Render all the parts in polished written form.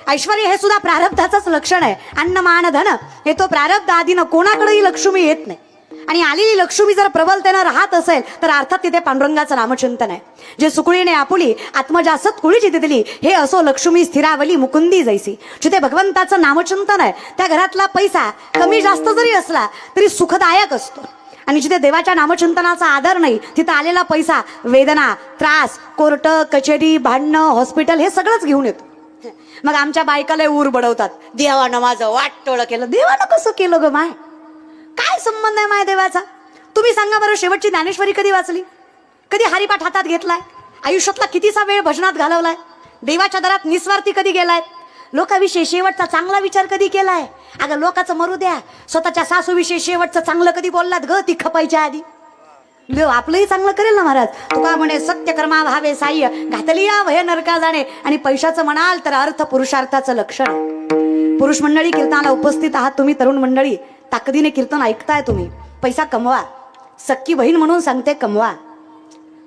ऐश्वर हे सुद्धा प्रारब्धाचंच लक्षण आहे. अन्न मान धन हे तो प्रारब्ध आधीनं कोणाकडेही लक्ष्मी येत नाही. आणि आलेली लक्ष्मी जर प्रबलतेनं राहत असेल तर अर्थात तिथे पांडुरंगाचं नामचिंतन आहे. जे सुकुळीने आपुली आत्मजा सत्कुळी जिथे दिली हे असो लक्ष्मी स्थिरावली मुकुंदी जैसी. जिथे भगवंताचं नामचिंतन आहे त्या घरातला पैसा कमी जास्त जरी असला तरी सुखदायक असतो. आणि जिथे देवाच्या नामचिंतनाचा आदर नाही तिथे आलेला पैसा वेदना, त्रास, कोर्ट कचेरी, भांडणं, हॉस्पिटल हे सगळंच घेऊन येतो. मग आमच्या बायकाला ऊर बडवतात, देवानं माझं वाटोळं केलं. देवानं कसं केलं ग माय? काय संबंध आहे माय देवाचा? तुम्ही सांगा बरं, शेवटची ज्ञानेश्वरी कधी वाचली? कधी हरिपाठ हातात घेतलाय? आयुष्यातला कितीचा वेळ भजनात घालवलाय? देवाच्या दरात निस्वार्थी कधी गेलाय? लोकाविषयी शेवटचा चांगला विचार कधी केलाय? अगं लोकांचं मरू द्या, स्वतःच्या सासूविषयी शेवटचं चांगलं कधी बोललात ग ती खपायच्या आधी? देव आपलंही चांगलं करेल ना महाराज. तुका म्हणे सत्यकर्मा भावे साह्य घातली या भय नरका जाणे. आणि पैशाचं म्हणाल तर अर्थ पुरुषार्थाचं लक्षण. पुरुष मंडळी कीर्तनाला उपस्थित आहात तुम्ही, तरुण मंडळी ताकदीने कीर्तन ऐकताय तुम्ही. पैसा कमवा, सक्की बहीण म्हणून सांगते कमवा.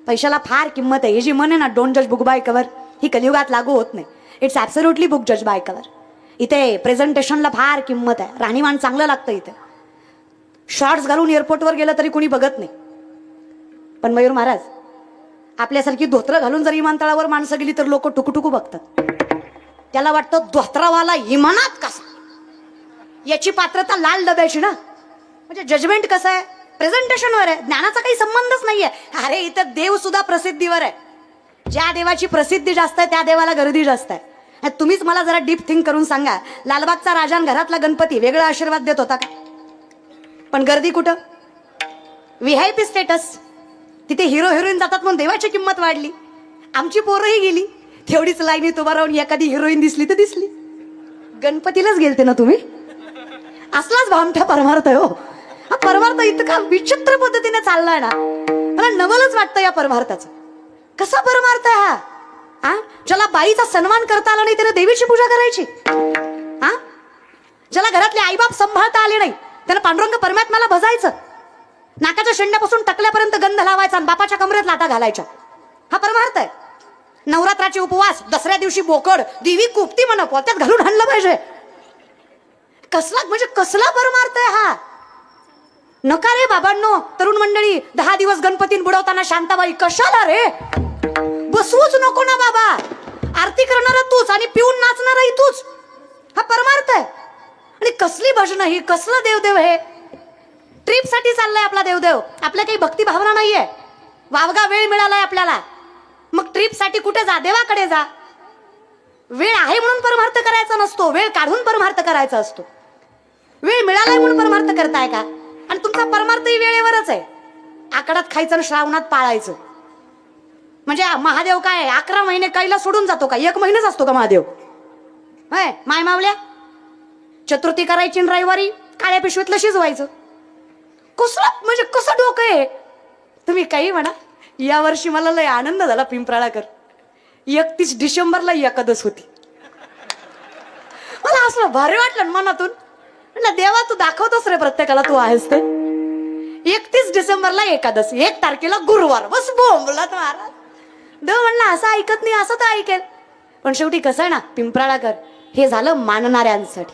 पैशाला फार किंमत आहे. ही जी म्हण आहे ना, डोंट जज बुक बाय कव्हर, ही कलियुगात लागू होत नाही. इट्स ॲब्सोल्युटली बुक जज बाय कव्हर. इथे प्रेझेंटेशनला फार किंमत आहे. राहणीमान चांगलं लागतं इथे. शॉर्ट्स घालून एअरपोर्टवर गेलं तरी कुणी बघत नाही. पण मयूर महाराज, आपल्यासारखी धोत्र घालून जर विमानतळावर माणसं गेली तर लोक टुकूटुकू बघतात. त्याला वाटतं धोत्रावाला विमानात कसा? याची पात्रता लाल डब्याची ना. म्हणजे जजमेंट कसं आहे? प्रेझेंटेशनवर आहे. ज्ञानाचा काही संबंधच नाहीये. अरे इथं देव सुद्धा प्रसिद्धीवर आहे. ज्या देवाची प्रसिद्धी जास्त आहे त्या देवाला गर्दी जास्त आहे. तुम्हीच मला जरा डीप थिंक करून सांगा, लालबागचा राजा घरातला गणपती वेगळा आशीर्वाद देत होता का? पण गर्दी कुठं? VIP status. तिथे हिरो हिरोईन जातात म्हणून देवाची किंमत वाढली. आमची पोरंही गेली तेवढीच लाईनीत उभा राहून एखादी हिरोईन दिसली तर दिसली. गणपतीलाच गेलते ना तुम्ही? असलाच भामठा परमार्थ आहे हो. हा परमार्थ इतका विचित्र पद्धतीने चाललाय ना, मला नवलच वाटतं या परमार्थाचं. कसा परमार्थ आहे हा? ज्याला बाईचा सन्मान करता आला नाही त्याने देवीची पूजा करायची? हा, ज्याला घरातले आईबाप सांभाळता आले नाही त्याला पांडुरंग परमात्म्याला भजायचं? नाकाच्या शेंड्यापासून टकल्यापर्यंत गंध लावायचा आणि बापाच्या कमरेत लाटा घालायच्या? हा परमार्थ आहे? नवरात्राचे उपवास, दसऱ्या दिवशी बोकड, देवी कुपती म्हणा पोत्यात घालून आणलं पाहिजे. कसला म्हणजे कसला परमार्थ आहे हा? नका रे बाबांनो. तरुण मंडळी, 10 दिवस गणपतीन बुडवताना शांताबाई कशाला रे? बसवूच नको ना बाबा. आरती करणार तूच आणि पिऊन नाचणार तूच. हा परमार्थ आहे? आणि कसली भजन ही, कसलं देवदेव हे? ट्रिप साठी चाललाय आपला देवदेव. आपल्या काही भक्ती भावना नाहीये. वावगा वेळ मिळालाय आपल्याला, मग ट्रिप साठी कुठे जा? देवाकडे जा. वेळ आहे म्हणून परमार्थ करायचा नसतो, वेळ काढून परमार्थ करायचा असतो. वेळ मिळालाय म्हणून परमार्थ करताय का? आणि तुमचा परमार्थही वेळेवरच आहे. आकडात खायचं आणि श्रावणात पाळायचं. म्हणजे महादेव काय 11 महिने कैला सोडून जातो का? 1 महिनाच असतो का महादेव? माय मावल्या, चतुर्थी करायची रविवारी काळ्या पिशवीतलं शिजवायचं. कसलं म्हणजे कसं डोकं आहे? तुम्ही काही म्हणा, या वर्षी मला लय आनंद झाला. पिंपराळाकर 31 डिसेंबरला एकादश होती. मला असलं भारी वाटलं मनातून. म्हटलं देवा तू दाखवतोस रे प्रत्येकाला तू आहेस ते. 31 डिसेंबरला एकादश, 1 तारखेला गुरुवार. बस बोंबलात महाराज. देव म्हणला असं ऐकत नाही, असं तर ऐकेल. पण शेवटी कसं आहे ना, पिंपराळाकर हे झालं मानणाऱ्यांसाठी.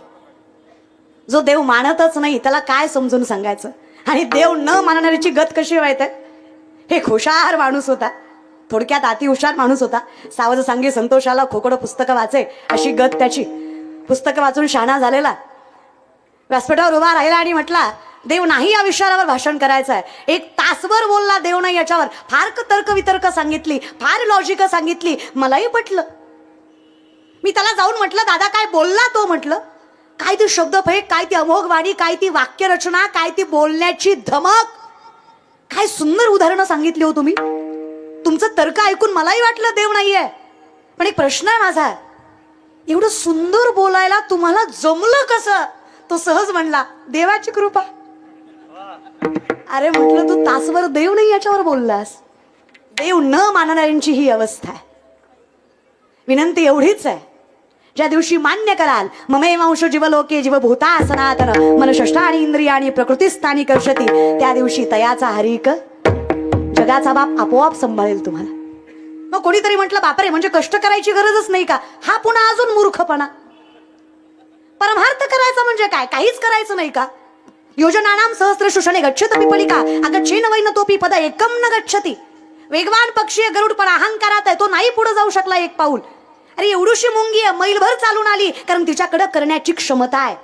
जो देव मानतच नाही त्याला काय समजून सांगायचं? आणि देव न मानणाऱ्याची गत कशी व्हायचं? हे हुशार माणूस होता, थोडक्यात अति हुशार माणूस होता. सावज सांगे संतोषाला खोकडं पुस्तकं वाचे अशी गत त्याची. पुस्तकं वाचून शहाणा झालेला व्यासपीठावर उभा राहिला आणि म्हटला देव नाही या विषयावर भाषण करायचं आहे. 1 तासभर बोलला देव नाही याच्यावर. फार तर्क वितर्क सांगितली, फार लॉजिक सांगितली. मलाही पटलं. मी त्याला जाऊन म्हटलं दादा काय बोलला तो? म्हटलं काय ती शब्दफेक, काय ती अमोघ वाणी, काय ती वाक्यरचना, काय ती बोलण्याची धमक, काय सुंदर उदाहरणं सांगितली हो तुम्ही. तुमचं तर्क ऐकून मलाही वाटलं देव नाहीये. पण एक प्रश्न आहे माझा, एवढं सुंदर बोलायला तुम्हाला जमलं कसं? तो सहज म्हणला देवाची कृपा. अरे म्हटलं तू तासभर देव नाही याच्यावर बोललास. देव न मानणाऱ्यांची ही अवस्था आहे. विनंती एवढीच आहे, ज्या दिवशी मान्य कराल ममेवांश जीवलोके जीवभूता सनातन मन षष्ठानी इंद्रियाणी प्रकृतीस्थानी कर्षती, त्या दिवशी तयाचा हरिक जगाचा बाप आपोआप सांभाळेल तुम्हाला. मग कोणीतरी म्हटलं बापरे म्हणजे कष्ट करायची गरजच नाही का? हा पुन्हा अजून मूर्खपणा. परमार्थ करायचा म्हणजे काय? काहीच करायचं नाही का? योजनानाम सहस्रशुषणे गच्छत पिपलिका अगच्छेन वै न तोपी पद एकम न गच्छती. वेगवान पक्षी गरुड पण अहंकारात आहे, तो नाही पुढे जाऊ शकला एक पाऊल. अरे एवढीशी मुंगी आहे, मैलभर चालून आली, कारण तिच्याकडे करण्याची क्षमता आहे.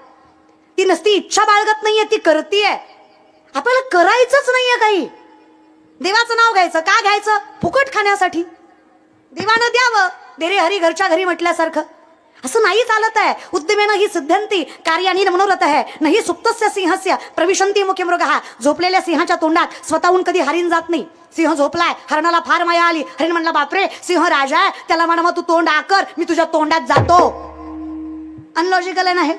ती नसती इच्छा बाळगत नाहीये, ती करतीये. आपल्याला करायचंच नाहीये काही. देवाचं नाव घ्यायचं का घ्यायचं? फुकट खाण्यासाठी. देवानं द्यावं, दे रे हरी घरच्या घरी म्हटल्यासारखं. असं नाही चालत आहे. उद्यमेनं ही सिद्ध्यंती कार्यानी मनोरथ आहे नाही सुप्तस्य सिंहस्य प्रविशंती मुखे मृगः. झोपलेल्या सिंहाच्या तोंडात स्वतःहून कधी हरिण जात नाही. सिंह झोपलाय, हरणाला फार माया आली. हरिण म्हणला बापरे सिंह राजा आहे, त्याला म्हणा मग तू तोंड आकर, मी तुझ्या तोंडात जातो. अनलॉजिकल आहे ना हे?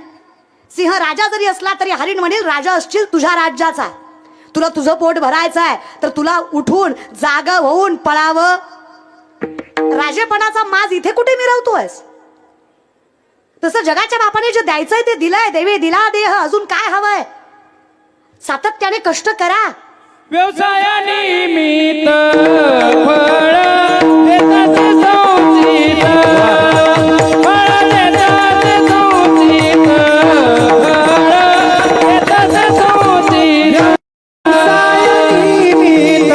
सिंह राजा जरी असला तरी हरिण म्हणेल राजा असशील तुझ्या राज्याचा, तुला तुझं पोट भरायचं आहे तर तुला उठून जागा होऊन पळावं. राजेपणाचा माज इथे कुठे मिरवतोयस? तसं जगाच्या बापाने जे द्यायचंय ते दिलंय. देवे दिला देह, अजून काय हवंय? सातत्याने कष्ट करा. व्यवसायानिमित्त फळ देतात संचित, फळ देतात संचित, फळ देतात संचित. व्यवसायानिमित्त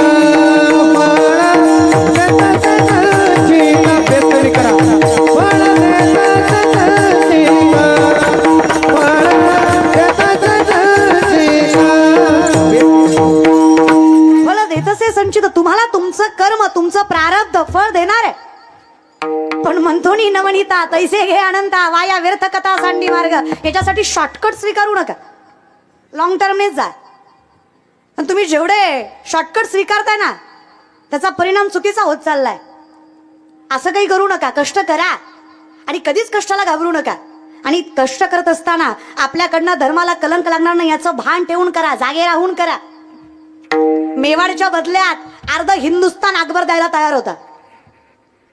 फळ देतात संचित, बेतरी करा. फळ देतात संचित, फळ देतात संचित. फळ देतसे संचित. तुम्हाला तुमचं कर्म, तुमचं प्रारब्ध फळ देणार आहे. पण म्हणतो नी नवनीता तैसे घे अनंता, वाया व्यर्थ कथा सांडी मार्ग. याच्यासाठी शॉर्टकट स्वीकारू नका, लॉंग टर्मनेच जा. पण तुम्ही जेवढे शॉर्टकट स्वीकारताय ना त्याचा परिणाम चुकीचा होत चाललाय. असं काही करू नका, कष्ट करा आणि कधीच कष्टाला घाबरू नका. आणि कष्ट करत असताना आपल्याकडनं धर्माला कलंक लागणार नाही याचं भान ठेवून करा, जागे राहून करा. मेवाडच्या बदल्यात अर्ध हिंदुस्तान अकबर द्यायला तयार होता.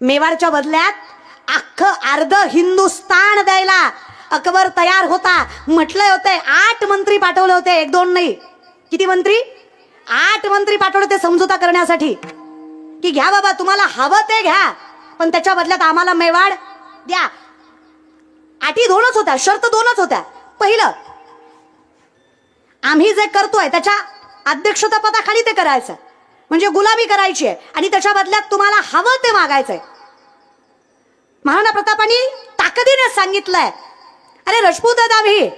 मेवाडच्या बदल्यात अख्खं अर्ध हिंदुस्तान द्यायला अकबर तयार होता. म्हटले होते 8 मंत्री पाठवले होते, 1-2 नाही. किती मंत्री? 8 मंत्री पाठवले होते समझोता करण्यासाठी, की घ्या बाबा तुम्हाला हवं ते घ्या, पण त्याच्या बदल्यात आम्हाला मेवाड द्या. अटी 2च होत्या, शर्त 2च होत्या. पहिलं, आम्ही जे करतोय त्याच्या अध्यक्षता पदाखाली ते करायचं, म्हणजे गुलामी करायची आहे, आणि त्याच्या बदल्यात तुम्हाला हवं ते मागायचंय. महाराणा प्रतापांनी ताकदीने सांगितलंय, अरे राजपूत आम्ही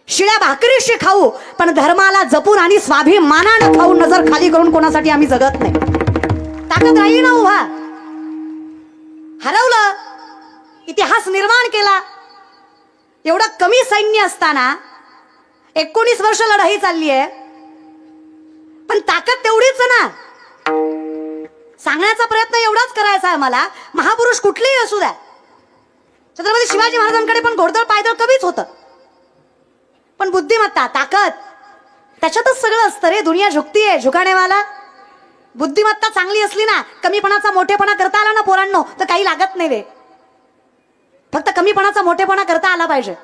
शिळ्या भाकरीशी खाऊ पण धर्माला जपून आणि स्वाभिमानानं खाऊन नजर खाली करून कोणासाठी आम्ही जगत नाही. ताकद राहिली ना उभा. हरवलं, इतिहास निर्माण केला. एवढं कमी सैन्य असताना 19 वर्ष लढाई चालली आहे, पण ताकद तेवढीच ना. सांगण्याचा प्रयत्न एवढाच करायचा आहे मला, महापुरुष कुठलेही असू द्या. छत्रपती शिवाजी महाराजांकडे पण घोडदळ पायदळ कमीच होतं, पण बुद्धिमत्ता ताकद त्याच्यातच सगळं असतं रे. दुनिया झुकती आहे, झुकानेवाला. बुद्धिमत्ता चांगली असली ना, कमीपणाचा मोठेपणा करता आला ना पोरांनो, तर काही लागत नाही रे. फक्त कमीपणाचा मोठेपणा करता आला पाहिजे.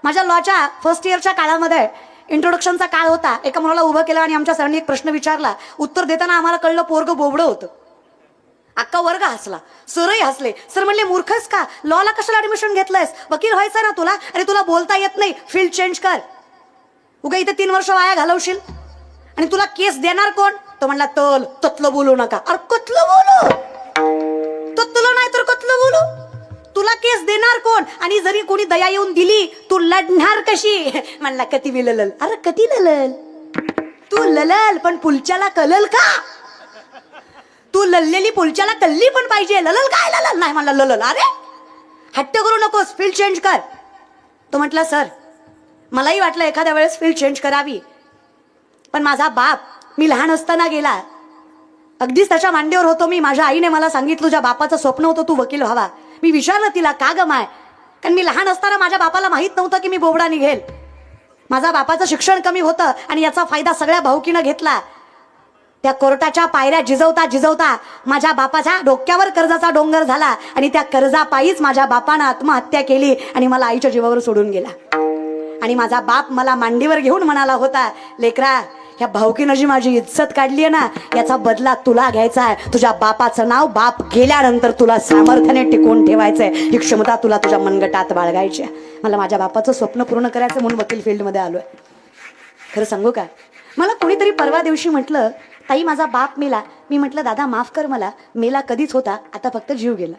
माझ्या लॉच्या फर्स्ट इयरच्या काळामध्ये इंट्रोडक्शनचा काळ होता. एका मुलाला उभं केलं आणि आमच्या सरांनी एक प्रश्न विचारला. उत्तर देताना आम्हाला कळलं पोरग बोबडं होतं. अख्खा वर्ग हसला, सरही हसले. सर म्हणले मूर्खस का, लॉला कशाला ऍडमिशन घेतलंयस? वकील व्हायचं ना तुला? अरे तुला बोलता येत नाही, फील्ड चेंज कर. उगा इथे 3 वर्ष वाया घालवशील. आणि तुला केस देणार कोण? तो म्हणला ततलं बोलू नका. अरे कतलं बोलू? ततलं नाही तर कतलं बोलू? तुला केस देणार कोण? आणि जरी कोणी दया येऊन दिली तू लढणार कशी? म्हणला कती बी ललल. अरे कती ललल? तू ललल पण पुलच्याला कलल का? तू लललेली पुलच्याला कल्ली पण पाहिजे. ललल काय ललल? नाही म्हणला ललल. अरे हट्ट करू नकोस, फील्ड चेंज कर. तो म्हटला सर मलाही वाटलं एखाद्या वेळेस फील्ड चेंज करावी, पण माझा बाप मी लहान असताना गेला. अगदीच त्याच्या मांडीवर होतो मी. माझ्या आईने मला सांगितलं तुझ्या बापाचं स्वप्न होतं तू वकील व्हावा. मी विचारलं तिला का ग माय, कारण मी लहान असताना माझ्या बापाला माहित नव्हतं की मी बोबडा निघेल. माझा बापाचं शिक्षण कमी होतं आणि याचा फायदा सगळ्या भाऊकीनं घेतला. त्या कोर्टाच्या पायऱ्या जिजवता जिजवता माझ्या बापाच्या डोक्यावर कर्जाचा डोंगर झाला आणि त्या कर्जापायीच माझ्या बापानं आत्महत्या केली आणि मला आईच्या जीवावर सोडून गेला. आणि माझा बाप मला मांडीवर घेऊन म्हणाला होता, लेकरा ह्या भाऊकीनं जी माझी इज्जत काढली आहे ना, याचा बदला तुला घ्यायचा आहे. तुझ्या बापाचं नाव बाप गेल्यानंतर तुला सामर्थ्याने टिकवून ठेवायचंय. ही क्षमता तुला तुझ्या मनगटात बाळगायची आहे. मला माझ्या बापाचं स्वप्न पूर्ण करायचं म्हणून वकील फील्डमध्ये आलोय. खरं सांगू का, मला कोणीतरी परवा दिवशी म्हटलं, ताई माझा बाप मेला. मी म्हटलं दादा माफ कर मला, मेला कधीच होता, आता फक्त जीव गेला.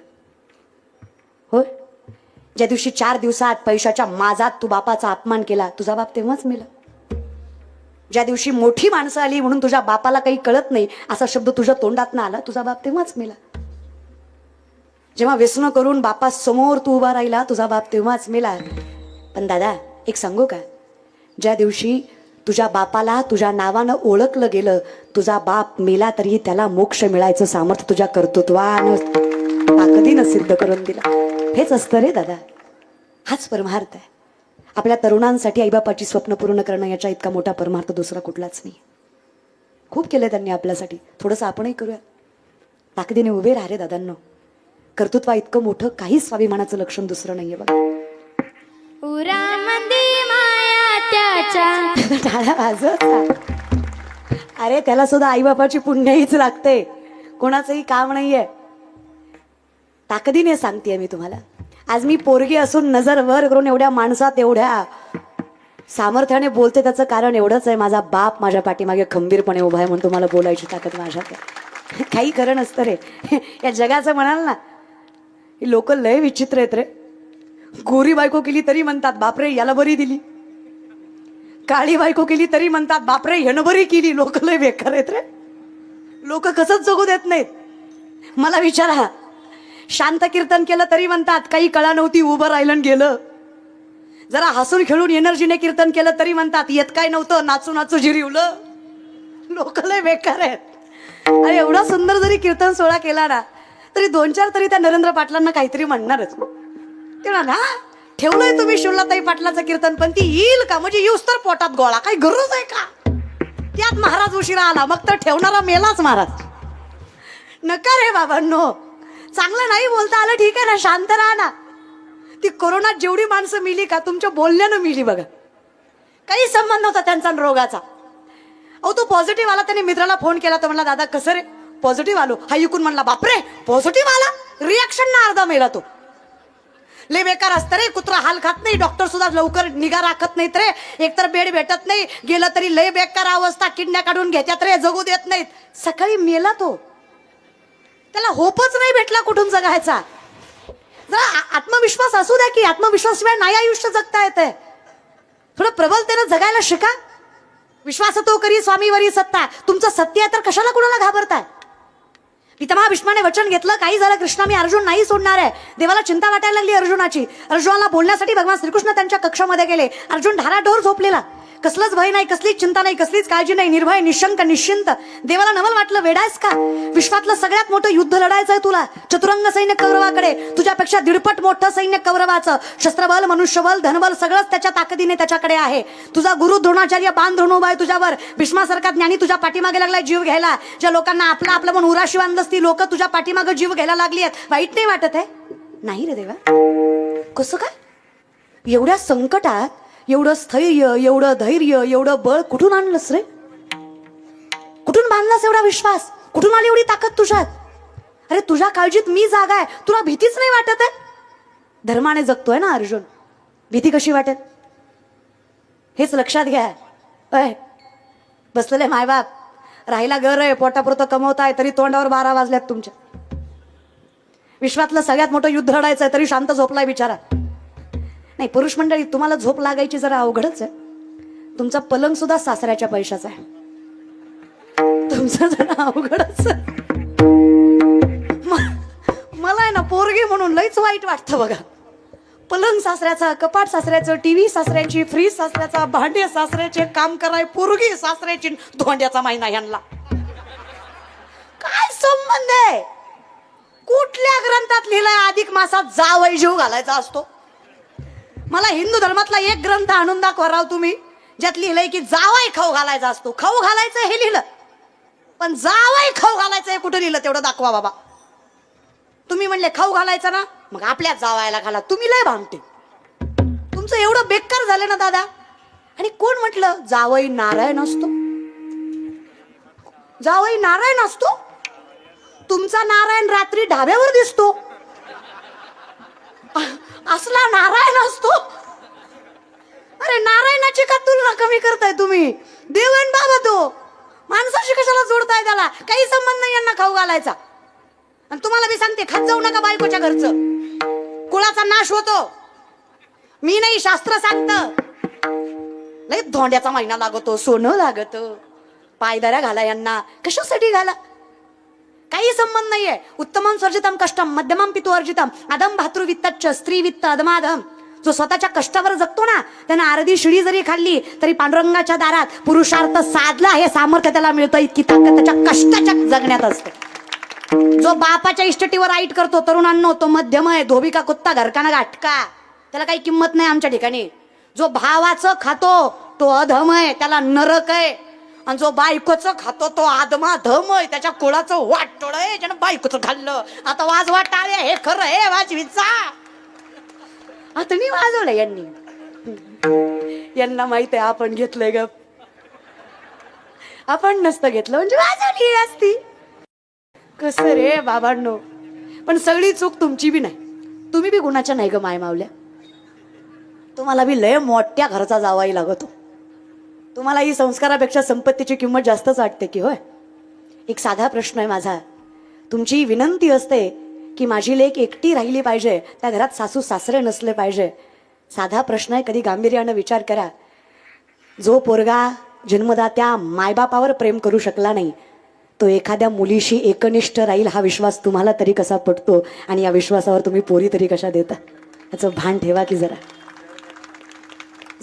होय, ज्या दिवशी 4 दिवसात पैशाच्या माझात तू बापाचा अपमान केला, तुझा बाप तेव्हाच मेला. ज्या दिवशी मोठी माणसं आली म्हणून तुझ्या बापाला काही कळत नाही असा शब्द तुझ्या तोंडात ना आला, तुझा बाप तेव्हाच मेला. जेव्हा व्यसन करून बापा समोर तू उभा राहिला, तुझा बाप तेव्हाच मेला. पण दादा एक सांगू का, ज्या दिवशी तुझ्या बापाला तुझ्या नावानं ओळखलं गेलं, तुझा बाप मेला तरी त्याला मोक्ष मिळायचं सामर्थ्य तुझ्या कर्तृत्वानं ताकदीनं सिद्ध करून दिला. हेच असतं रे दादा, हाच परमार्थ आहे. आपल्या तरुणांसाठी आईबापाची स्वप्न पूर्ण करणं याच्या इतका मोठा परमार्थ दुसरा कुठलाच नाही. खूप केलं त्यांनी आपल्यासाठी, थोडंसं आपणही करूया. ताकदीने उभे राहा रे दादांनो. कर्तृत्वा इतकं मोठं काहीच स्वाभिमानाचं लक्षण दुसरं नाहीये बघा. उरामध्ये माया त्याच्या टाळ्या वाजव. अरे त्याला सुद्धा आईबापाची पुण्याहीच लागते, कोणाचंही काम नाहीये. ताकदीने सांगतेय मी तुम्हाला. आज मी पोरगी असून नजर वर करून एवढ्या माणसात एवढ्या सामर्थ्याने बोलते, त्याचं कारण एवढंच आहे, माझा बाप माझ्या पाठीमागे खंबीरपणे उभा आहे म्हणून तुम्हाला बोलायची ताकद माझ्यात आहे. काही खरं नसतं रे या जगाचं. म्हणाल ना, लोक लय विचित्र आहेत रे. गोरी बायको केली तरी म्हणतात बापरे याला बरी दिली, काळी बायको केली तरी म्हणतात बापरे ह्यानं बरी केली. लोक लय बेकार आहेत रे. लोक कसंच जगू देत नाहीत. मला विचारा, शांत कीर्तन केलं तरी म्हणतात काही कळा नव्हती, उभं राहिलं आणि गेलं. जरा हसून खेळून एनर्जीने कीर्तन केलं तरी म्हणतात येत काय नव्हतं, नाचू नाचू जिरीवलं. लोक लय बेकार आहेत. अरे एवढा सुंदर जरी कीर्तन सोहळा केला ना, तरी 2-4 तरी त्या नरेंद्र पाटलांना काहीतरी म्हणणारच. ते ना ठेवलंय तुम्ही शिवलाताई पाटलाचं कीर्तन, पण ती येईल का, म्हणजे येऊस तर पोटात गोळा, काही गरज आहे का. त्यात महाराज उशिरा आला, मग तर ठेवणारा मेलाच महाराज. नका रे बाबांनो, चांगलं नाही बोलता आलं ठीक आहे ना, शांत राहा ना. ती कोरोनात जेवढी माणसं मिली का तुमच्या बोलण्यानं मिली बघा. काही संबंध नव्हता त्यांचा रोगाचा. अहो तो पॉझिटिव्ह आला, त्याने मित्राला फोन केला, तर म्हणला दादा कसं रे, पॉझिटिव्ह आलो. हा ऐकून म्हणला बापरे पॉझिटिव्ह आला, रिॲक्शन ना अर्धा मेला. तो लय बेकार असतं रे, कुत्रा हाल खात नाही, डॉक्टर सुद्धा लवकर निगा राखत नाहीत रे, एकतर बेड भेटत नाही, गेलं तरी लय बेकार अवस्था, किडण्या काढून घेतात रे, जगू देत नाहीत. सकाळी मेला तो, त्याला होपच नाही भेटला कुठून जगायचा. जरा आत्मविश्वास असू द्या की, आत्मविश्वासशिवाय नाही आयुष्य जगता येते. थोडं प्रबलतेनं जगायला शिका. विश्वास तो करी स्वामीवरी सत्ता. तुमचं सत्य आहे तर कशाला कुणाला घाबरताय. पितामहा भीष्माने वचन घेतलं, काही झालं कृष्णा मी अर्जुन नाही सोडणार आहे. देवाला चिंता वाटायला लागली अर्जुनाची. अर्जुनाला बोलण्यासाठी भगवान श्रीकृष्ण त्यांच्या कक्षामध्ये गेले. अर्जुन ढाराढोर झोपलेला, कसलंच भय नाही, कसलीच चिंता नाही, कसलीच काळजी नाही, निर्भय निशंक निश्चिंत. देवाला नवल वाटलं वेडायस का, विश्वातलं सगळ्यात मोठं युद्ध लढायचंय तुला. चतुरंग सैन्य कौरवाकडे, तुझ्यापेक्षा 1.5 मोठं सैन्य कौरवाचं. शस्त्रबल मनुष्यबल धनबल सगळंच त्याच्या ताकदीने त्याच्याकडे आहे. तुझा गुरु द्रोणाचार्य बाण धरून उभा आहे तुझ्यावर. भीष्मासारखा ज्ञानी तुझ्या पाठीमागे लागलाय जीव घ्यायला. ज्या लोकांना आपलं आपलं म्हणून उराशी बांधलंस ती लोक तुझ्या पाठीमागे जीव घ्यायला लागली आहेत. वाईट नाही वाटत आहे? नाही रे देवा. कसं काय एवढ्या संकटात एवढं स्थैर्य, एवढं धैर्य, एवढं बळ कुठून आणलंस रे? कुठून बांधलास एवढा विश्वास? कुठून आली एवढी ताकद तुझ्यात? अरे तुझ्या काळजीत मी जागा आहे, तुला भीतीच नाही वाटत आहे? धर्माने जगतोय ना अर्जुन, भीती कशी वाटेल? हेच लक्षात घ्या. अय बसलेले मायबाप, राहिला घर आहे, पोटापुरतं कमवताय तरी तोंडावर 12 वाजल्यात तुमच्या. विश्वातलं सगळ्यात मोठं युद्ध लढायचंय तरी शांत झोपलाय बिचारा. नाही पुरुष मंडळी, तुम्हाला झोप लागायची जरा अवघडच आहे. तुमचा पलंग सुद्धा सासऱ्याच्या पैशाचा आहे. तुमचं जरा अवघडच. मला आहे ना पोरगी म्हणून लईच वाईट वाटतं बघा. पलंग सासऱ्याचा, कपाट सासऱ्याचं, टीव्ही सासऱ्याची, फ्रीज सासऱ्याचा, भांडे सासऱ्याचे, काम कराय पोरगी सासऱ्याची, धोंड्याचा महिना यांना काय संबंध आहे? कुठल्या ग्रंथात लिहिलंय अधिक मासात जावई जीव घालायचा असतो? मला हिंदू धर्मातला एक ग्रंथ आणून दाखवा राव तुम्ही, ज्यात लिहिलंय की जावई खाऊ घालायचा असतो. खाऊ घालायचं हे लिहिलं, पण जावई खाऊ घालायचं हे कुठं लिहिलं तेवढं दाखवा बाबा. तुम्ही म्हणले खाऊ घालायचं ना, मग आपल्या जावायला घाला. तुम्ही लय भामटे, तुमचं एवढं बेकार झालं ना दादा. आणि कोण म्हटलं जावई नारायण असतो? जावई नारायण असतो? तुमचा नारायण रात्री ढाब्यावर दिसतो, असला नारायण असतो? तुलना कमी करताय तुम्ही. देव आहे न बाबा तो, माणसाशी कशाला जोडताय त्याला? काही संबंध नाही यांना खाऊ घालायचा. आणि तुम्हाला मी सांगते, खात जाऊ नका बायकोच्या घरचं, कुळाचा नाश होतो. मी नाही, शास्त्र सांगत. लय धोंड्याचा महिना लागतो, सोनं लागत, पायदऱ्या घाला यांना. कशासाठी घाला? काही संबंध नाहीये. उत्तमम सर्जितम कष्टम मध्यमम पितु अर्जितम अदम भातृवित्तच्च स्त्री वित्त अदमादम. जो स्वतःच्या कष्टावर जगतो ना, त्यानं अर्धी शिडी जरी खाल्ली तरी पांडुरंगाच्या दारात पुरुषार्थ साधला हे सामर्थ्य त्याला मिळतं. इतकी ताकद त्याच्या कष्टाच्या जगण्यात असते. जो बापाच्या इष्टटीवर आईट करतो तरुणांनो, तो मध्यम आहे. धोबी का कुत्ता घरकाना गाठका, त्याला काही किंमत नाही आमच्या ठिकाणी. जो भावाचं खातो तो अधम आहे, त्याला नरक आहे. आणि जो बायकोचं खातो तो आदमा धम आहे, त्याच्या कुळाचं वाटोळ आहे, ज्यानं बायकोचं खाल्लं. आता वाजवा टाळे, हे खरं हे वाजवीचा. आता मी वाजवलं यांनी, यांना माहित आहे आपण घेतलंय ग. आपण नसतं घेतलं म्हणजे वाजवली असती. कसं रे बाबांनो. पण सगळी चूक तुमची बी नाही, तुम्ही बी गुणाच्या नाही ग माय मावल्या. तुम्हाला बी लय मोठ्या घरचा जावाई लागतो. तुम्हाला ही संस्कारापेक्षा संपत्तीची किंमत जास्तच वाटते की होय. एक साधा प्रश्न आहे माझा, तुमची विनंती असते की माझी लेक एकटी राहिली पाहिजे, त्या घरात सासू सासरे नसले पाहिजे. साधा प्रश्न आहे, कधी गांभीर्यानं विचार करा. जो पोरगा जन्मदात्या मायबापावर प्रेम करू शकला नाही, तो एखाद्या मुलीशी एकनिष्ठ राहील हा विश्वास तुम्हाला तरी कसा पटतो? आणि या विश्वासावर तुम्ही पोरी तरी कशा देता? याचं भान ठेवा की जरा.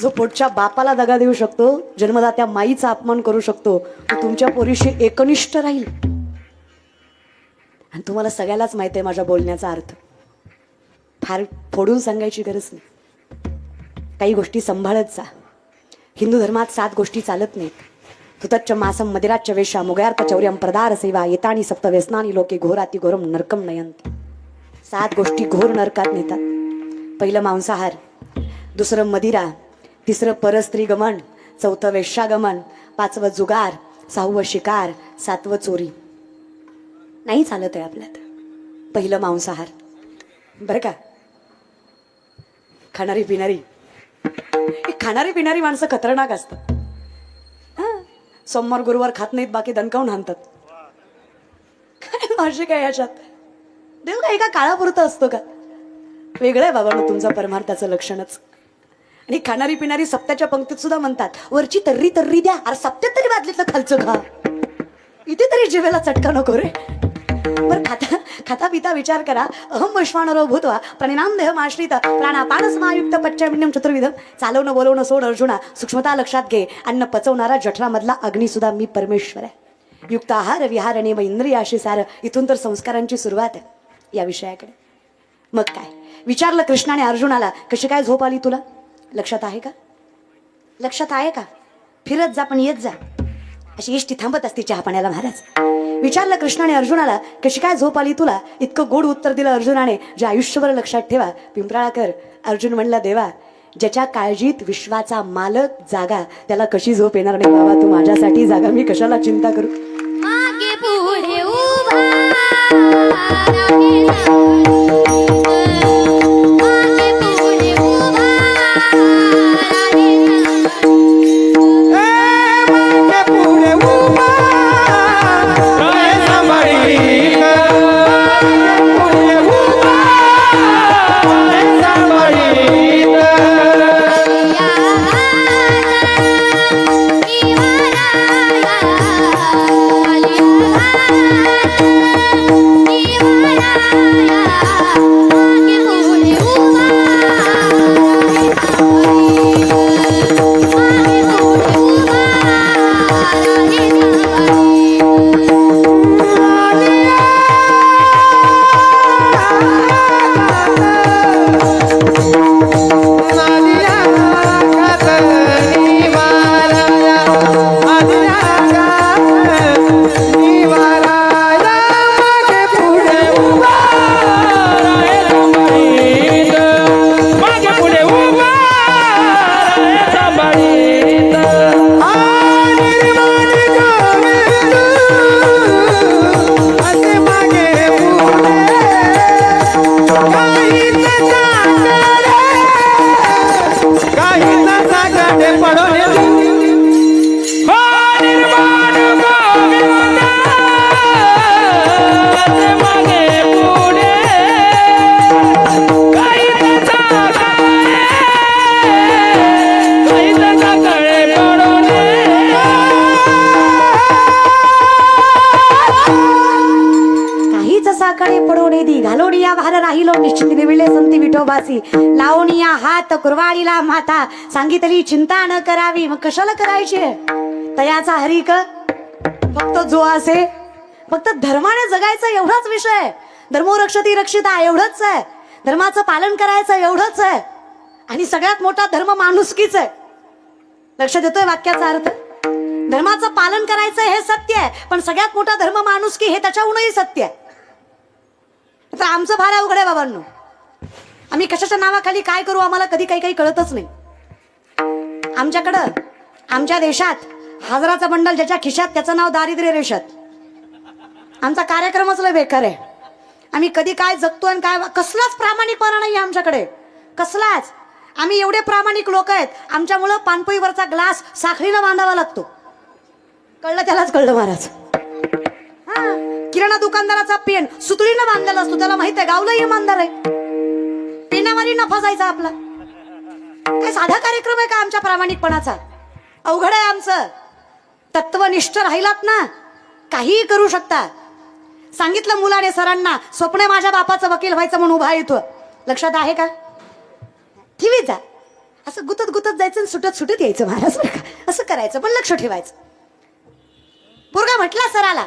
जो पोटच्या बापाला दगा देऊ शकतो, जन्मदात्या माईचा अपमान करू शकतो, तो तुमच्या पोरीशी एकनिष्ठ राहील. आणि तुम्हाला सगळ्यालाच माहिती आहे माझ्या बोलण्याचा अर्थ. फार फोडून सांगायची गरज नाही. काही गोष्टी सांभाळत जा. हिंदू धर्मात 7 गोष्टी चालत नाहीत. तुतच्च मासम मदिराच्च वेशा मुगयार्थ चौर्यम प्रदार सेवा येतानी सप्त व्यसनानी लोके घोराती घोरम नरकम नयंती. 7 गोष्टी घोर नरकात नेतात. पहिलं मांसाहार, दुसरं मदिरा, तिसरं परस्त्री गमन, चौथं वेश्यागमन, 5वं जुगार, 6वं शिकार, 7वं चोरी. नाही चालत आहे आपल्यात. पहिलं मांसाहार बरं का. खाणारी पिणारी माणसं खतरनाक असतात. सोमवार गुरुवार खात नाहीत, बाकी दणकावून हाणतात. काय भाषे काय याच्यात? देव काय एका काळापुरतं असतो का? वेगळं आहे बाबा तुमचं परमार्थाचं लक्षणच. आणि खाणारी पिणारी सप्त्याच्या पंक्तीत सुद्धा म्हणतात, वरची तर्री द्या, अरे सप्त्यात तरी बादलीतलं खालचं खा, इथे तरी जिभेला चटका नको रे. बरं खाता पिता विचार करा. अहम वैश्वानरो भूत्वा परिणाम देह आश्रित प्राणापान समायुक्त पच्चमिन्यम चतुर्विधम. चालवणं बोलवणं सोड अर्जुना, सूक्ष्मता लक्षात घे. अन्न पचवणारा जठरामधला अग्नी सुद्धा मी परमेश्वर आहे. युक्त आहार विहार नेम इंद्रियाशी सार. इथून तर संस्कारांची सुरुवात आहे या विषयाकडे. मग काय विचारलं कृष्णाने अर्जुनाला, कशी काय झोप आली तुला? लक्षात आहे का? लक्षात आहे का? फिरत जा पण येत जा. अशी इष्टी थांबत असते चहा पाण्याला महाराज. विचारलं कृष्णाने अर्जुनाला, कशी काय झोप आली तुला? इतकं गोड उत्तर दिलं अर्जुनाने, जे आयुष्यभर लक्षात ठेवा. पिंपळाकर अर्जुन म्हणला, देवा ज्याच्या काळजीत विश्वाचा मालक जागा, त्याला कशी झोप येणार नाही बाबा? तू माझ्यासाठी जागा, मी कशाला चिंता करू? मागे पुढे उभा राहे मागे पुढे उभा राहे मागे पुढे उभा राहे सांभाळी ग. मागे पुढे उभा राहे सांभाळी ग. या पाहिलो निश्चित निविले संती विठोबासी लावणीया हात कुरवाडीला माथा सांगितली चिंता न करावी मग कशाला करायची तयाचा हरिक फक्त जो असे फक्त धर्माने जगायचं एवढाच विषय आहे. धर्मो रक्षती रक्षिता एवढंच आहे. धर्माचं पालन करायचं एवढंच आहे. आणि सगळ्यात मोठा धर्म माणुसकीच आहे. लक्षात येतोय वाक्याचा अर्थ. धर्माचं पालन करायचं हे सत्य आहे पण सगळ्यात मोठा धर्म माणुसकी हे त्याच्याहूनही सत्य आहे. तर आमचं फार अवघड आहे बाबांनो. आम्ही कशाच्या नावाखाली काय करू आम्हाला कधी काही कळतच नाही. आमच्याकडं आमच्या देशात हजाराचं बंडल ज्याच्या खिशात त्याचं नाव दारिद्र्य रेषात. आमचा कार्यक्रमच लय बेकार आहे. आम्ही कधी काय जगतो आणि काय कसलाच प्रामाणिकपणा नाही आमच्याकडे कसलाच. आम्ही एवढे प्रामाणिक लोक आहेत आमच्यामुळं पानपोईवरचा ग्लास साखळीनं बांधावा लागतो. कळलं त्यालाच कळलं महाराज. हा किराणा दुकानदाराचा पेन सुतळीनं बांधलेला असतो त्याला माहित आहे गावलाही इमानदार आहे. पेनावारी नफा जायचा आपला. काय साधा कार्यक्रम आहे का आमच्या प्रामाणिकपणाचा. अवघड आहे आमचं. तत्वनिष्ठ राहिलात ना काहीही करू शकता. सांगितलं मुलाने सरांना स्वप्न आहे माझ्या बापाचं वकील व्हायचं म्हणून उभा येतो. लक्षात आहे का. ठेवी जा असं गुतत गुतत जायचं सुटत सुटत यायचं महाराज असं करायचं पण लक्ष ठेवायचं. पोरगा म्हटला सराला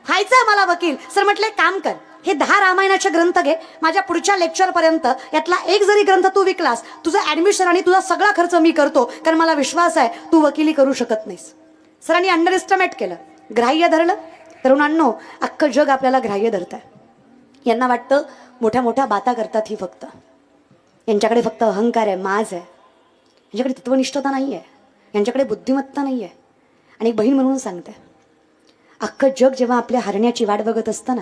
व्हायचं मला वकील. सर म्हटले काम कर हे 10 रामायणाचे ग्रंथ घे माझ्या पुढच्या लेक्चर पर्यंत यातला एक जरी ग्रंथ तू विकलास तुझं ऍडमिशन आणि तुझा सगळा खर्च मी करतो कारण मला विश्वास आहे तू वकिली करू शकत नाहीस. सरांनी अंडर एस्टिमेट केलं ग्राह्य धरलं. तरुणांनो अख्खं जग आपल्याला ग्राह्य धरत आहे. यांना वाटतं मोठ्या मोठ्या बाता करतात ही फक्त. यांच्याकडे फक्त अहंकार आहे माज आहे. यांच्याकडे तत्वनिष्ठता नाही आहे. यांच्याकडे बुद्धिमत्ता नाही आहे. आणि एक बहीण म्हणून सांगते अख्खं जग जेव्हा आपल्या हरण्याची वाट बघत असतं ना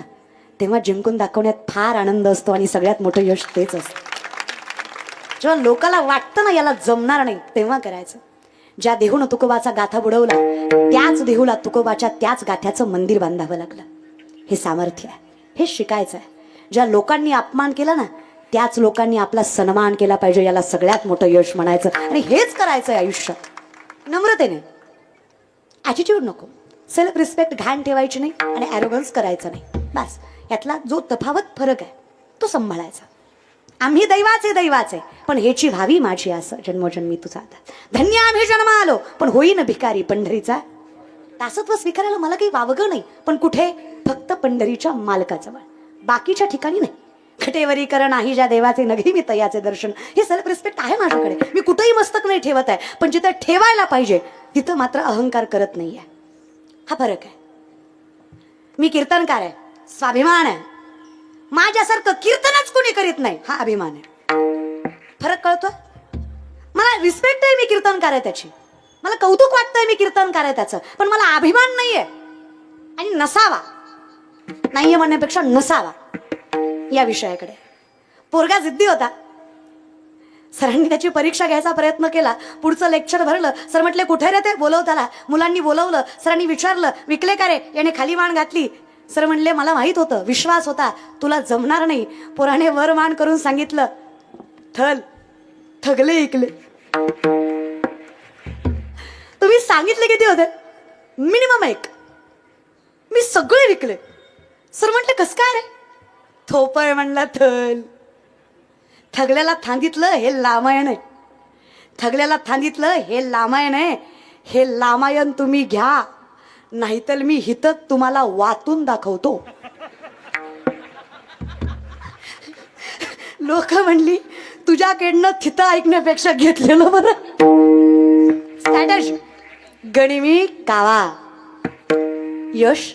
तेव्हा जिंकून दाखवण्यात फार आनंद असतो आणि सगळ्यात मोठं यश तेच असतं. जेव्हा लोकाला वाटतं ना याला जमणार नाही तेव्हा करायचं. ज्या देहूनं तुकोबाचा गाथा बुडवला त्याच देहूला तुकोबाच्या त्याच गाथ्याचं मंदिर बांधावं लागलं. हे सामर्थ्य आहे. हे शिकायचं आहे. ज्या लोकांनी अपमान केला ना त्याच लोकांनी आपला सन्मान केला पाहिजे. याला सगळ्यात मोठं यश म्हणायचं आणि हेच करायचं आहे आयुष्यात. नम्रतेने ॲटिट्यूड नको. सेल्फ रिस्पेक्ट घाण ठेवायची नाही आणि ॲरोगन्स करायचं नाही. बस यातला जो तफावत फरक आहे तो सांभाळायचा. आम्ही दैवाचे पण हेची व्हावी माझी असं जन्मोजन्मी तुझा धन्य आम्ही जन्म आलो पण होईन भिकारी पंढरीचा. दासत्व स्वीकारायला मला काही वावगं नाही पण कुठे फक्त पंढरीच्या मालकाजवळ बाकीच्या ठिकाणी नाही. खटेवरी कर नाही ज्या देवाचे नगरी मी तयाचे दर्शन. हे सेल्फ रिस्पेक्ट आहे माझ्याकडे. मी कुठेही मस्तक नाही ठेवत आहे पण जिथं ठेवायला पाहिजे तिथं मात्र अहंकार करत नाहीये. हा फरक आहे. मी कीर्तनकार आहे स्वाभिमान आहे. माझ्यासारखं कीर्तनच कोणी करीत नाही हा अभिमान आहे. फरक कळतो. मला रिस्पेक्ट आहे मी कीर्तनकार आहे त्याची. मला कौतुक वाटतंय मी कीर्तनकार आहे त्याचं पण मला अभिमान नाहीये. आणि नसावा नाहीये म्हणण्यापेक्षा नसावा या विषयाकडे. पोरगा जिद्दी होता. सरांनी त्याची परीक्षा घ्यायचा प्रयत्न केला. पुढचं लेक्चर भरलं. सर म्हटले कुठे रे ते बोलव त्याला. मुलांनी बोलवलं. सरांनी विचारलं विकले का रे. याने खाली मान घातली. सर म्हणले मला माहित होतं विश्वास होता तुला जमणार नाही. पोराने वर मान करून सांगितलं थल थगले इकले. तुम्ही सांगितले किती होते. मिनिमम 1. मी सगळे विकले. सर म्हटले कस काय रे. थोपय म्हणला थल. थगल्याला थांदितलं हे लामायण आहे. थगल्याला थांदितलं हे लामायण आहे. हे लामायण तुम्ही घ्या नाहीतर मी हित तुम्हाला वाटून दाखवतो. लोक म्हणली तुझ्याकडनं थित ऐकण्यापेक्षा घेतलेलं बरं. स्टॅटस गणिमी कावा. यश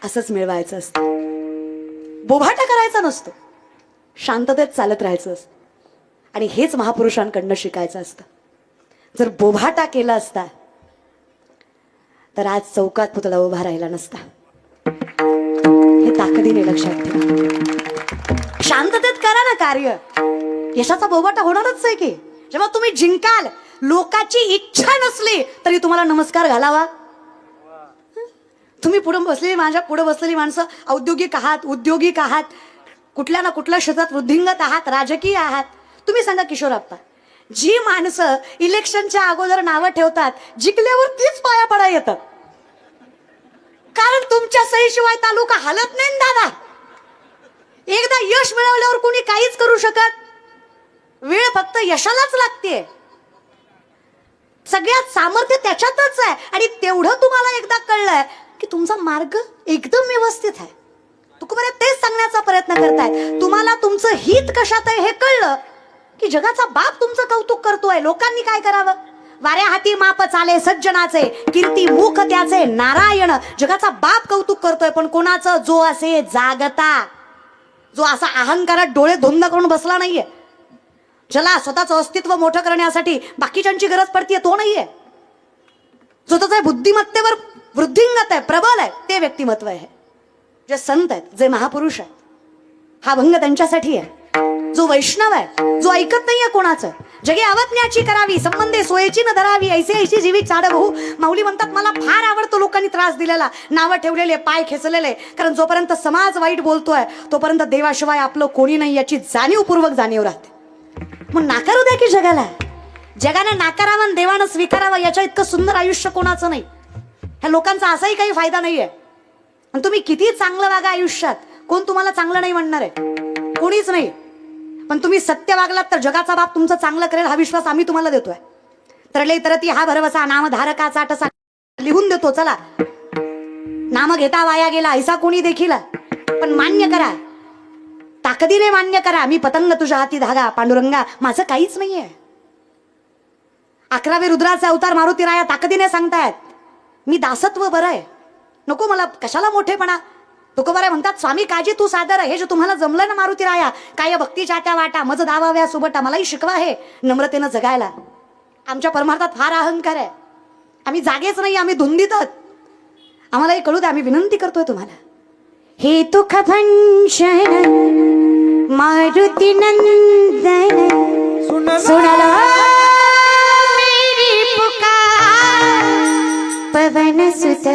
असंच मिळवायचं असतं. बोभाटा करायचा नसतो. शांततेत चालत राहायचं असतं. आणि हेच महापुरुषांकडनं शिकायचं असतं. जर बोभाटा केला असता तर आज चौकात पुतळा उभा राहिला नसता. हे ताकदीने लक्षात ठेवा. शांततेत करा ना कार्य. यशाचा बोभाटा होणारच आहे की. जेव्हा तुम्ही जिंकाल लोकाची इच्छा नसली तरी तुम्हाला नमस्कार घालावा. तुम्ही पुढे बसलेली माझ्या पुढे बसलेली माणसं औद्योगिक आहात उद्योगिक आहात कुठल्या ना कुठल्या क्षेत्रात वृद्धिंगत आहात राजकीय आहात. तुम्ही सांगा किशोरप्पा जी माणसं इलेक्शनच्या अगोदर नावं ठेवतात जिंकल्यावर तीच पाया पडा येतात. कारण तुमच्या सहीशिवाय तालुका हलत नाही दादा. एकदा यश मिळवल्यावर कोणी काहीच करू शकत. वेळ फक्त यशालाच लागते. सगळ्यात सामर्थ्य त्याच्यातच आहे. आणि तेवढं तुम्हाला एकदा कळलंय की तुमचा मार्ग एकदम व्यवस्थित आहे. तुकोबा तेच सांगण्याचा प्रयत्न करताय. तुम्हाला तुमचं हित कशात आहे हे कळलं की जगाचा बाप तुमचं कौतुक करतोय. लोकांनी काय करावं? वाऱ्या हाती माप चाले सज्जनाचे, कीर्ती मुख त्याचे नारायण. जगाचा बाप कौतुक करतोय. पण कोणाचं? जो असे जागता, जो असा अहंकारात डोळे धुंद करून बसला नाहीये, ज्याला स्वतःचं अस्तित्व मोठं करण्यासाठी बाकीच्यांची गरज पडतीये, तो नाहीये. जो त्याचा बुद्धिमत्तेवर वृद्धिंगत आहे, प्रबल आहे, ते व्यक्तिमत्व आहे. जे संत आहेत, जे महापुरुष आहेत, हा भंग त्यांच्यासाठी आहे. जो वैष्णव आहे, जो ऐकत नाहीये कोणाचं, जगे अवज्ञाची करावी, संबंधे सोयीची न धरावी, ऐसे ऐशी जीवी चाड बहु. माऊली म्हणतात मला फार आवडतो लोकांनी त्रास दिलेला, नावं ठेवलेले, पाय खेचलेले. कारण जोपर्यंत समाज वाईट बोलतोय तोपर्यंत देवाशिवाय आपलं कोणी नाही याची जाणीवपूर्वक जाणीव राहते. मग नाकारू द्या की जगाला. जगाने नाकारावं आणि देवानं स्वीकारावं, याच्या इतकं सुंदर आयुष्य कोणाचं नाही. ह्या लोकांचा असाही काही फायदा नाहीये. आणि तुम्ही किती चांगलं वागा आयुष्यात, कोण तुम्हाला चांगलं नाही म्हणणार आहे? कोणीच नाही. पण तुम्ही सत्य वागलात तर जगाचा बाप तुमचं चांगलं करेल, हा विश्वास आम्ही तुम्हाला देतोय. तरले तरती हा भरवसा, नामधारकाचा टसा लिहून देतो. चला, नाम घेता वाया गेला ऐसा कोणी देखील, पण मान्य करा, ताकदीने मान्य करा. मी पतंग तुझ्या हाती धागा, पांडुरंगा माझं काहीच नाहीये. 11वे रुद्राचे अवतार मारुती राया ताकदीने सांगतायत मी दासत्व बरं आहे, नको मला कशाला मोठेपणा. तुकोबाराय म्हणतात स्वामी काजी तू सादर. हे जे तुम्हाला जमलं ना मारुती राया, काय भक्तीच्या त्या वाटा मज दावाव्या सुबटा, मलाही शिकवा हे नम्रतेनं जगायला. आमच्या परमार्थात फार अहंकार आहे, आम्ही जागेच नाही, आम्ही धुंदीतच. आम्हालाही कळू द्या, आम्ही विनंती करतोय तुम्हाला. हे दुःख भंशन मारुती नंदन सुनला मेरी पुकार, पवन सुत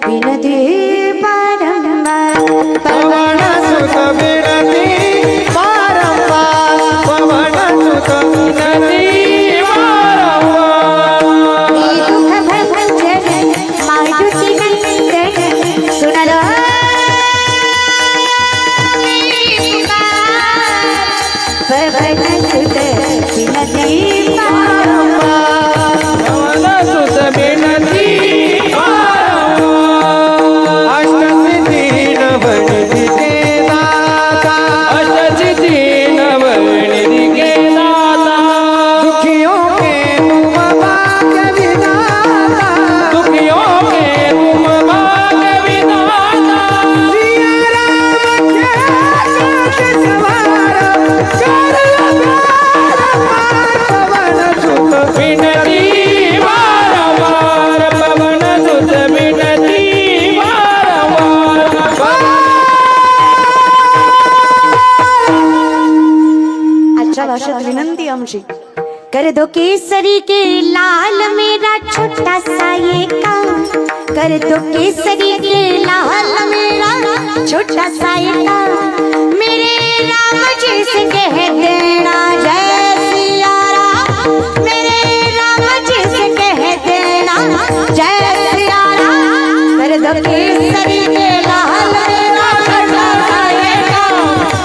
विनती बारंबार, पवन सुत विनती बारंबार, पवन सुत विनती बारंबार. हे दुःख भंजन मारुती नंदन सुनला पवन सुत विनती बारंबार, पवन सुत विनती बारंबार. अष्टसिद्धी नवनिधी के दाता, अष्टसिद्धी नवनिधी के दाता. दुखियों के तुम भाग्य विधाता, दुखियों के तुम भाग्य विधाता. सिया राम के काज सवारा, कर पवन सुत विनती बारंबार, पवन सुत विनती बारंबार. आजच्या भाषेत विनंती आमची, कर दो केसरी के लाल मेरा छोटा सा ये काम, कर दो केसरी के लाल मेरा छोटा सा ये काम. मेरे राम जी से कह देना जय सिया राम, मेरे राम जी से कह देना जय सिया राम. कर दो केसरी के लाल मेरा छोटा सा ये काम,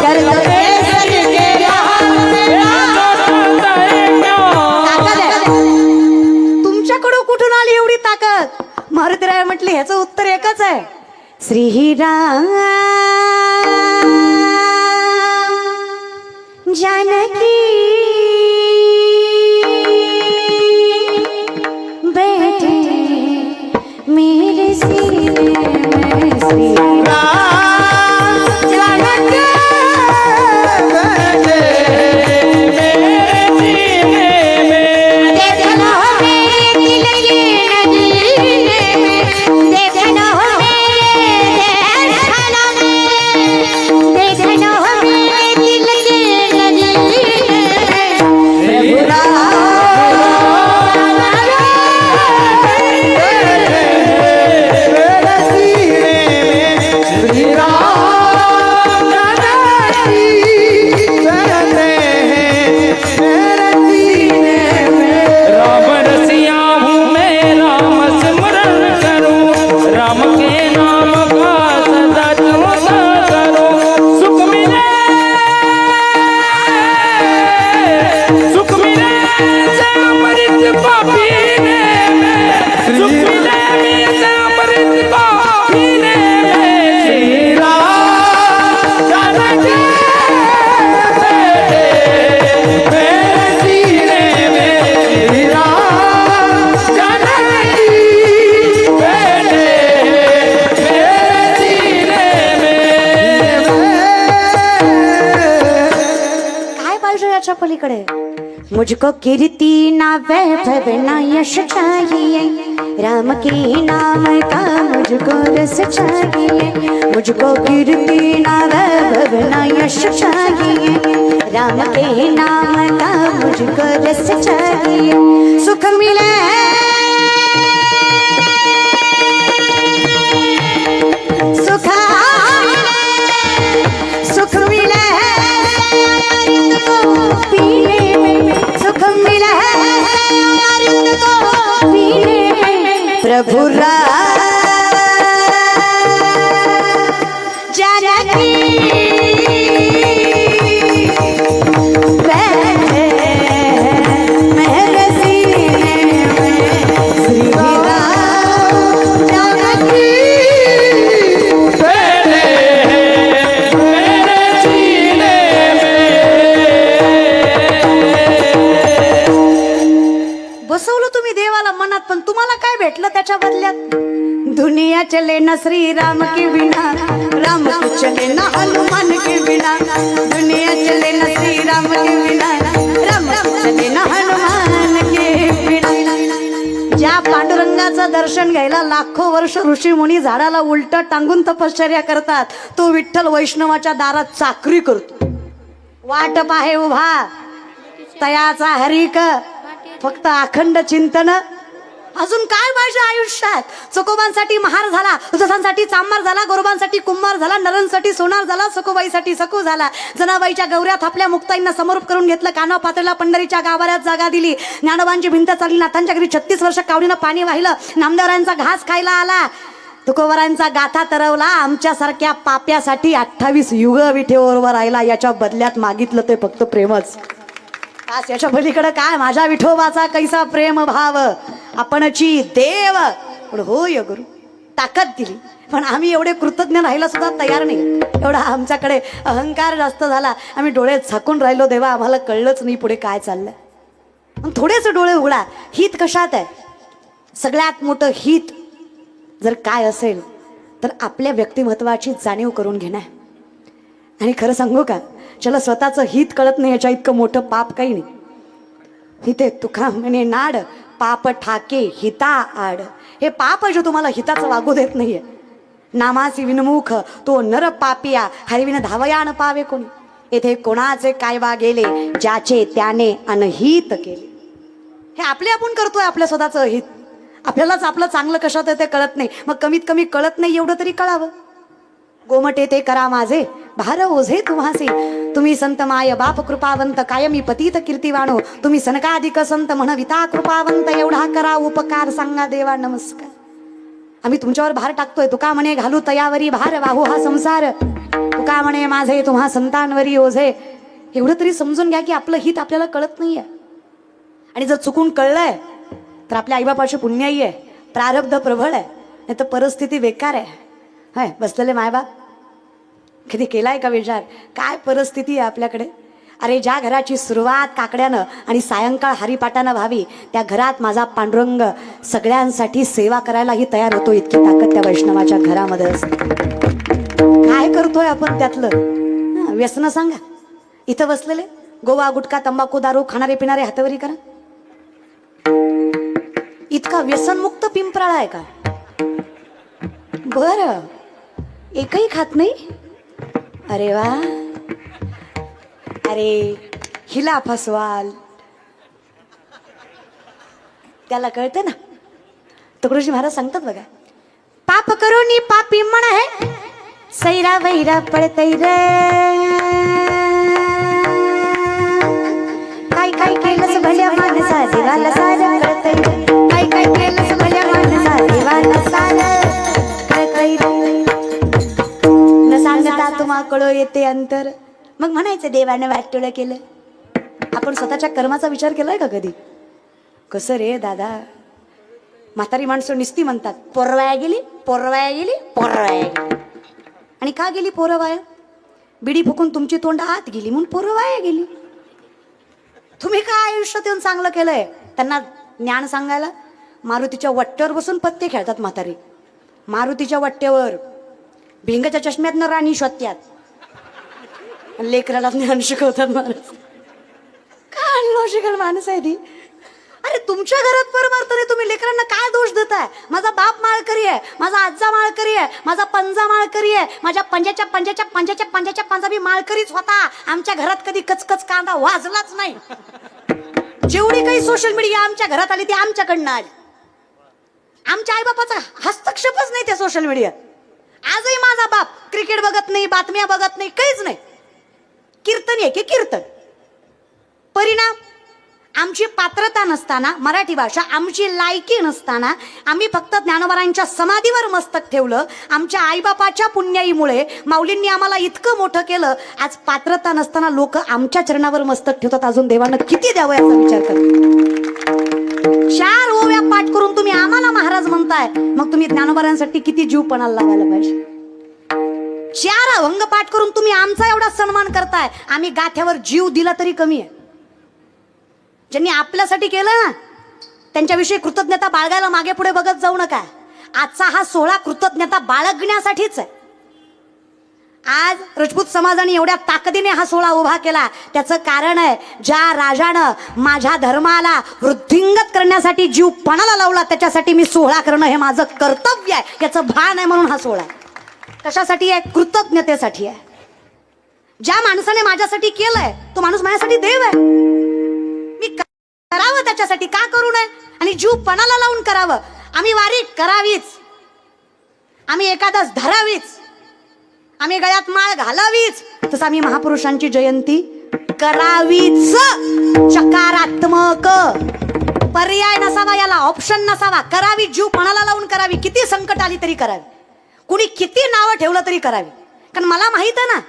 कर दो केसरी के लाल मेरा. ताकद आहे. तुमच्याकडून कुठून आली एवढी ताकद? मारुतीराय म्हटली ह्याचं उत्तर एकच आहे, श्रीराम जानकी बैठे मेरे सीने में, श्रीराम जानकी देखना मेरे दिल की नगीने में, देखना मेरे देखना में, देखना मेरे दिल की नगीने में. मुझको कीर्ति ना वैभव ना यश चाहिए, राम के नाम का मुझको रस चाहिए। मुझको कीर्ति ना वैभव ना यश चाहिए, राम के नाम का मुझको रस चाहिए। सुख मिले सुख सुख मिले पीने में, सुख मिले पीने में। प्रभु जानकी मेरे सीने में श्री राम जानकी बसवलं तुम्ही देवाला मनात, पण तुम्हाला काय भेटलं त्याच्या बदल्यात? दुनिया चले ना श्री राम के बिना, राम चले ना हनुमान के बिना। दुनिया चले ना श्री राम के बिना, राम चले ना हनुमान के बिना। ज्या पांडुरंगाचं दर्शन घ्यायला लाखो वर्ष ऋषी मुनी झाडाला उलट टांगून तपश्चर्या करतात, तो विठ्ठल वैष्णवाच्या दारात चाकरी करतो, वाट पाहे उभा तयाचा हरिक, फक्त अखंड चिंतन। अजून काय माझ्या आयुष्यात? चकोबांसाठी महार झाला, उजसांसाठी चांभार झाला, गोरबांसाठी कुंभार झाला, नरांसाठी सोनार झाला, सकोबाईसाठी सकू झाला। जनाबाईच्या गौऱ्या थापल्या, मुक्ताईंना समरूप करून घेतलं, कानाव पातळीला पंढरीच्या गाभाऱ्यात जागा दिली। ज्ञानोबांची भिंत चालली, नाथांच्या घरी 36 वर्ष कावडीनं पाणी वाहिलं, नामदेवरायांचा घास खायला आला, तुकोबरांचा गाथा तरवला। आमच्यासारख्या पाप्यासाठी 28 युग विठेवर राहिला, याच्या बदल्यात मागितलं ते फक्त प्रेमच। आज याच्या पलीकडे काय? माझ्या विठोबाचा कैसा प्रेम भाव, आपणची देव पण होय गुरु ताकद दिली, पण आम्ही एवढे कृतज्ञ राहायला सुद्धा तयार नाही। एवढा आमच्याकडे अहंकार जास्त झाला, आम्ही डोळे झाकून राहिलो, देवा आम्हाला कळलंच नाही पुढे काय चाललंय। थोडेसे डोळे उघडा, हित कशात आहे? सगळ्यात मोठं हित जर काय असेल तर आपल्या व्यक्तिमत्वाची जाणीव करून घेणं आहे। आणि खरं सांगू का, चला स्वतःचं हित कळत नाही याच्या इतकं मोठं पाप काही नाही। हिते तुका म्हणे नाड, पाप ठाके हिता आड। हे पाप जो तुम्हाला हिताचं वागू देत नाहीये, नामासी विनमुख तो नर पापिया, हरिविन धावया न पावे कोणी। येथे कोणाचे काय वा गेले, ज्याचे त्याने अनहित केले। हे आपले आपण करतोय आपल्या स्वतःचं हित, आपल्यालाच आपलं चांगलं कशात आहे ते कळत नाही। मग कमीत कमी कळत नाही एवढं तरी कळावं। गोमटे ते करा माझे भार ओझे तुम्हासे, तुम्ही संत माय बाप कृपावंत, कायमी पतित कीर्तिवाणो। तुम्ही सनकाधिक संत म्हणविता कृपावंत, एवढा करा उपकार सांगा देवा नमस्कार। आम्ही तुमच्यावर भार टाकतोय, तुका म्हणे घालू तयावरी भार, वाहू हा संसार। तुका म्हणे माझे तुम्हा संतांवरी ओझे। एवढं तरी समजून घ्या की आपलं हित आपल्याला कळत नाहीये। आणि जर चुकून कळलंय तर आपल्या आईबापाची पुण्याई आहे, प्रारब्ध प्रबळ आहे, नाही तर परिस्थिती बेकार आहे। हाय बसलेले मायबाप कधी केलाय का विचार, काय परिस्थिती आहे आपल्याकडे? अरे ज्या घराची सुरुवात काकड्यानं आणि सायंकाळ हरिपाठानं व्हावी, त्या घरात माझा पांडुरंग सगळ्यांसाठी सेवा करायलाही तयार होतो, इतकी ताकद त्या वैष्णवाच्या घरामध्ये असते। काय करतोय आपण त्यातलं? व्यसन सांगा। इथं बसलेले गोवा गुटखा तंबाखू दारू खाणारे पिणारे हातवरी करा। इतका व्यसनमुक्त पिंपराळा आहे का? बरं, एकही खात नाही? अरे वा, अरे हिला फसवाल, त्याला कळते ना। तुकडोजी महाराज सांगतात बघा, पाप करून पापी म्हण आहे, सैरा वैरा पडतै रे। काय काय केलंस भल्या माणसा देवाला सारं कळतै, काय काय केलंस भल्या माणसा देवाला सारं कळतै रे। न सांगता तुम्हा कळो येते अंतर, मग म्हणायचं देवानं वाटोळं केलं। आपण स्वतःच्या कर्माचा विचार केलाय का कधी? कसं रे दादा, म्हातारी माणसं निस्ती म्हणतात पोरवाया गेली पोरवाया गेली पोरवाया गेली। आणि का गेली पोरं वाया? बिडी फुकून तुमची तोंड आत गेली म्हणून पोरं वाया गेली। तुम्ही काय आयुष्यात येऊन चांगलं केलंय? त्यांना ज्ञान सांगायला मारुतीच्या वट्ट्यावर बसून पत्ते खेळतात म्हातारी, मारुतीच्या वट्ट्यावर भिंगाच्या चष्म्यातनं राणी शोधत्यात, लेकराला ज्ञान शिकवतात महाराज। काय अनलॉजिकल माणसं आहे ती. अरे तुमच्या घरात बरोबर तरी तुम्ही लेकरांना काय दोष देताय? माझा बाप माळकरी आहे, माझा आजा माळकरी आहे, माझा पंजा माळकरी आहे, माझ्या पंजाच्या पंजा मी माळकरीच होता. आमच्या घरात कधी कचकच कांदा वाजलाच नाही. जेवढी काही सोशल मीडिया आमच्या घरात आली ती आमच्याकडनं आली. आमच्या आईबापाचा हस्तक्षेपच नाही त्या सोशल मीडियात. आजही माझा बाप क्रिकेट बघत नाही, बातम्या बघत नाही, काहीच नाही. कीर्तन आहे की कीर्तन. परिणाम आमची पात्रता नसताना, मराठी भाषा आमची लायकी नसताना आम्ही फक्त ज्ञानोबारांच्या समाधीवर मस्तक ठेवलं. आमच्या आईबापाच्या पुण्याईमुळे माऊलींनी आम्हाला इतकं मोठं केलं. आज पात्रता नसताना लोक आमच्या चरणावर मस्तक ठेवतात. अजून देवानं किती द्यावं याचा विचार करा. 4 ओव्या पाठ करून तुम्ही आम्हाला महाराज म्हणताय, मग तुम्ही ज्ञानोबारांसाठी किती जीव पणाला लावायला पाहिजे. 4 अभंग पाठ करून तुम्ही आमचा एवढा सन्मान करताय. आम्ही गाठ्यावर जीव दिला तरी कमी आहे. ज्यांनी आपल्यासाठी केलं ना त्यांच्याविषयी कृतज्ञता बाळगायला मागे पुढे बघत जाऊ नका. आजचा हा सोहळा कृतज्ञता बाळगण्यासाठीच आहे. आज राजपूत समाजाने एवढ्या ताकदीने हा सोहळा उभा केला, त्याचं कारण आहे ज्या राजानं माझ्या धर्माला वृद्धिंगत करण्यासाठी जीव पणाला लावला, त्याच्यासाठी मी सोहळा करणं हे माझं कर्तव्य आहे, याचं भान आहे. म्हणून हा सोहळा कशासाठी आहे? कृतज्ञतेसाठी आहे. ज्या माणसाने माझ्यासाठी केलंय तो माणूस माझ्यासाठी देव आहे. मी करावं त्याच्यासाठी, का करू नये? आणि जीव पणाला लावून करावं. आम्ही वारी करावीच, आम्ही एकादश धरावीच, आम्ही गळ्यात माळ घालावीच, तसं आम्ही महापुरुषांची जयंती करावीच. सकारात्मक पर्याय नसावा, याला ऑप्शन नसावा. करावी, जीव पणाला लावून करावी. किती संकट आली तरी करावी, कुणी किती नावं ठेवलं तरी करावी. कारण मला माहित आहे ना,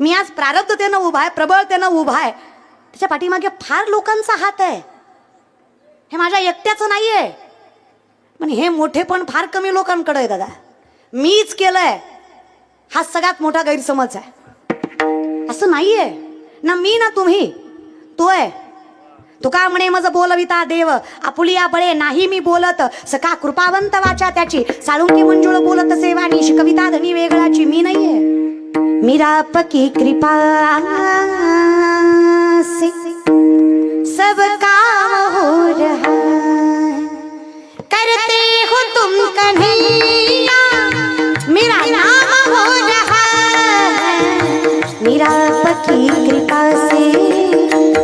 मी आज प्रारब्धतेनं उभा आहे, प्रबळतेनं उभा आहे. त्याच्या पाठीमागे फार लोकांचा हात आहे. हे माझ्या एकट्याचं नाही आहे. पण हे मोठे पण फार कमी लोकांकडे आहे दादा. मीच केलंय हा सगळ्यात मोठा गैरसमज आहे. असं नाहीये ना, मी ना तुम्ही, तो आहे. तुका म्हणे मज बोलविता देव, आपुलिया बळे नाही मी बोलत. सका कृपावंत वाचा त्याची, साळुंकी मंजुळ बोलत सेवानी, कविता धनी वेगळाची मी नाहीये. मीरा पकी कृपा से सब काम हो रहा है, करते हो तुम कन्हैया मेरा नाम हो रहा है. मीरा पकी कृपा से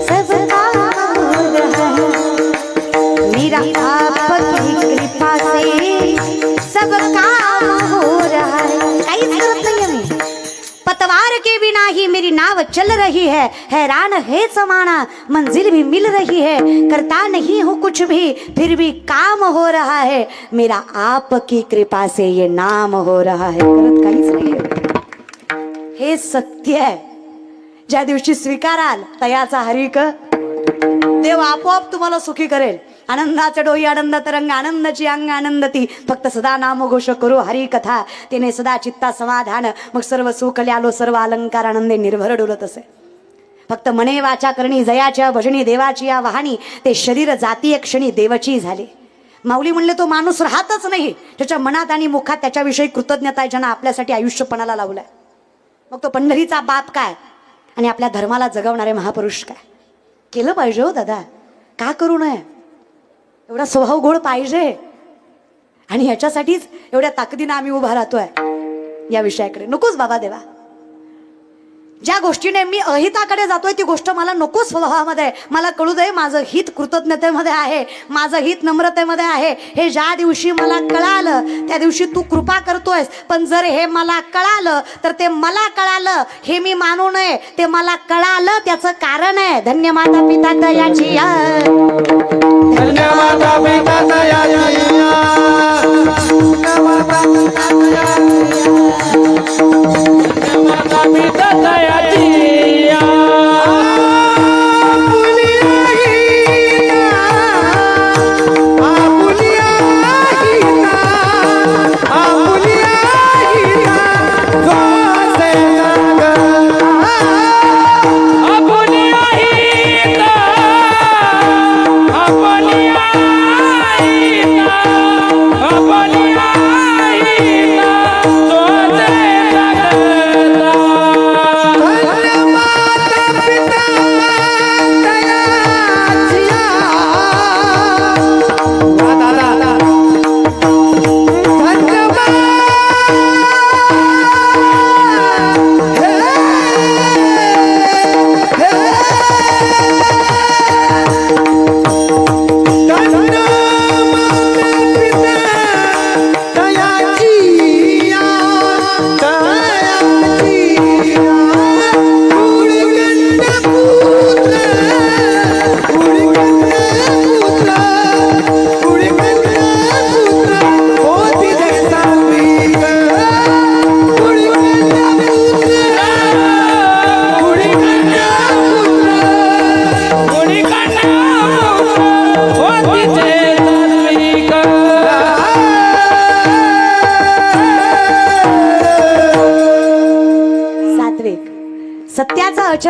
सब काम हो रहा है. मीरा पकी कृपा से सब काम हो रहा है. काहीच करत नाही मी. पतवार के बिना ही मेरी नाव चल रही है, हैरान है जमाना मंजिल भी मिल रही है. करता नहीं हूँ कुछ भी फिर भी काम हो रहा है. मेरा आपकी कृपा से ये नाम हो रहा है. करत काहीच नाही. हे सत्य आहे. ज्या दिवशी स्वीकाराल तयाचा हरिक, देव आपोआप तुम्हाला सुखी करेल. आनंदाचे डोई आनंद तरंग, आनंदाची अंग आनंदती. फक्त सदा नामघोष करू हरी कथा, तिने सदा चित्ता समाधान. मग सर्व सुख ल्यालो सर्व अलंकार आनंदे निर्भर डोलत असे. फक्त मने वाचा करणी जयाच्या भजनी देवाची या वाहनी, ते शरीर जाती एक क्षणी देवची झाली. माऊली म्हणले तो माणूस राहतच नाही त्याच्या मनात आणि मुखात त्याच्याविषयी कृतज्ञता आहे, ज्यानं आपल्यासाठी आयुष्यपणाला लावलाय. मग तो पंढरीचा बाप काय आणि आपल्या धर्माला जगवणारे महापुरुष काय. केलं पाहिजे हो दादा, का करू नये? एवढा स्वभाव गोड पाहिजे. आणि ह्याच्यासाठीच एवढ्या ताकदीनं आम्ही उभा राहतोय या विषयाकडे. नकोच बाबा देवा, ज्या गोष्टीने मी अहिताकडे जातोय ती गोष्ट मला नको स्वभावामध्ये. मला कळू दे माझं हित कृतज्ञतेमध्ये आहे, माझं हित नम्रतेमध्ये आहे. हे ज्या दिवशी मला कळालं त्या दिवशी तू कृपा करतोयस. पण जर हे मला कळालं तर ते मला कळालं हे मी मानू नये. ते मला कळालं त्याचं कारण आहे धन्य माता पिता दयाची या, धन्य माता पिता दयाची या, माता पिता दयाची या.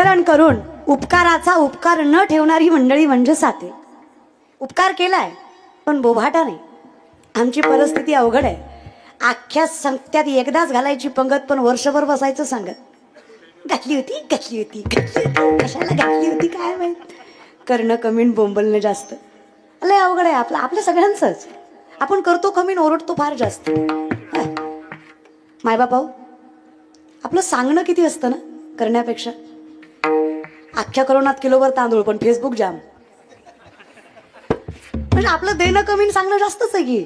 उच्चारण करून उपकाराचा उपकार न ठेवणारी मंडळी म्हणजे साते. उपकार केलाय पण बोभाटा नाही. आमची परिस्थिती अवघड आहे. अख्ख्या संगत्यात एकदाच घालायची पंगत पण वर्षभर बसायचं सांगत. घातली होती कशाला घातली होती काय माहित. करणं कमी न बोंबलणं जास्त. लय अवघड आहे आपलं. आपल्या सगळ्यांचंच. आपण करतो कमी न ओरडतो फार जास्त. मायबापाऊ आपलं सांगणं किती असतं ना करण्यापेक्षा. अख्ख्या करोनात किलोभर तांदूळ पण फेसबुक जाम. म्हणजे आपलं देणं कमी न सांगणं जास्तच आहे की.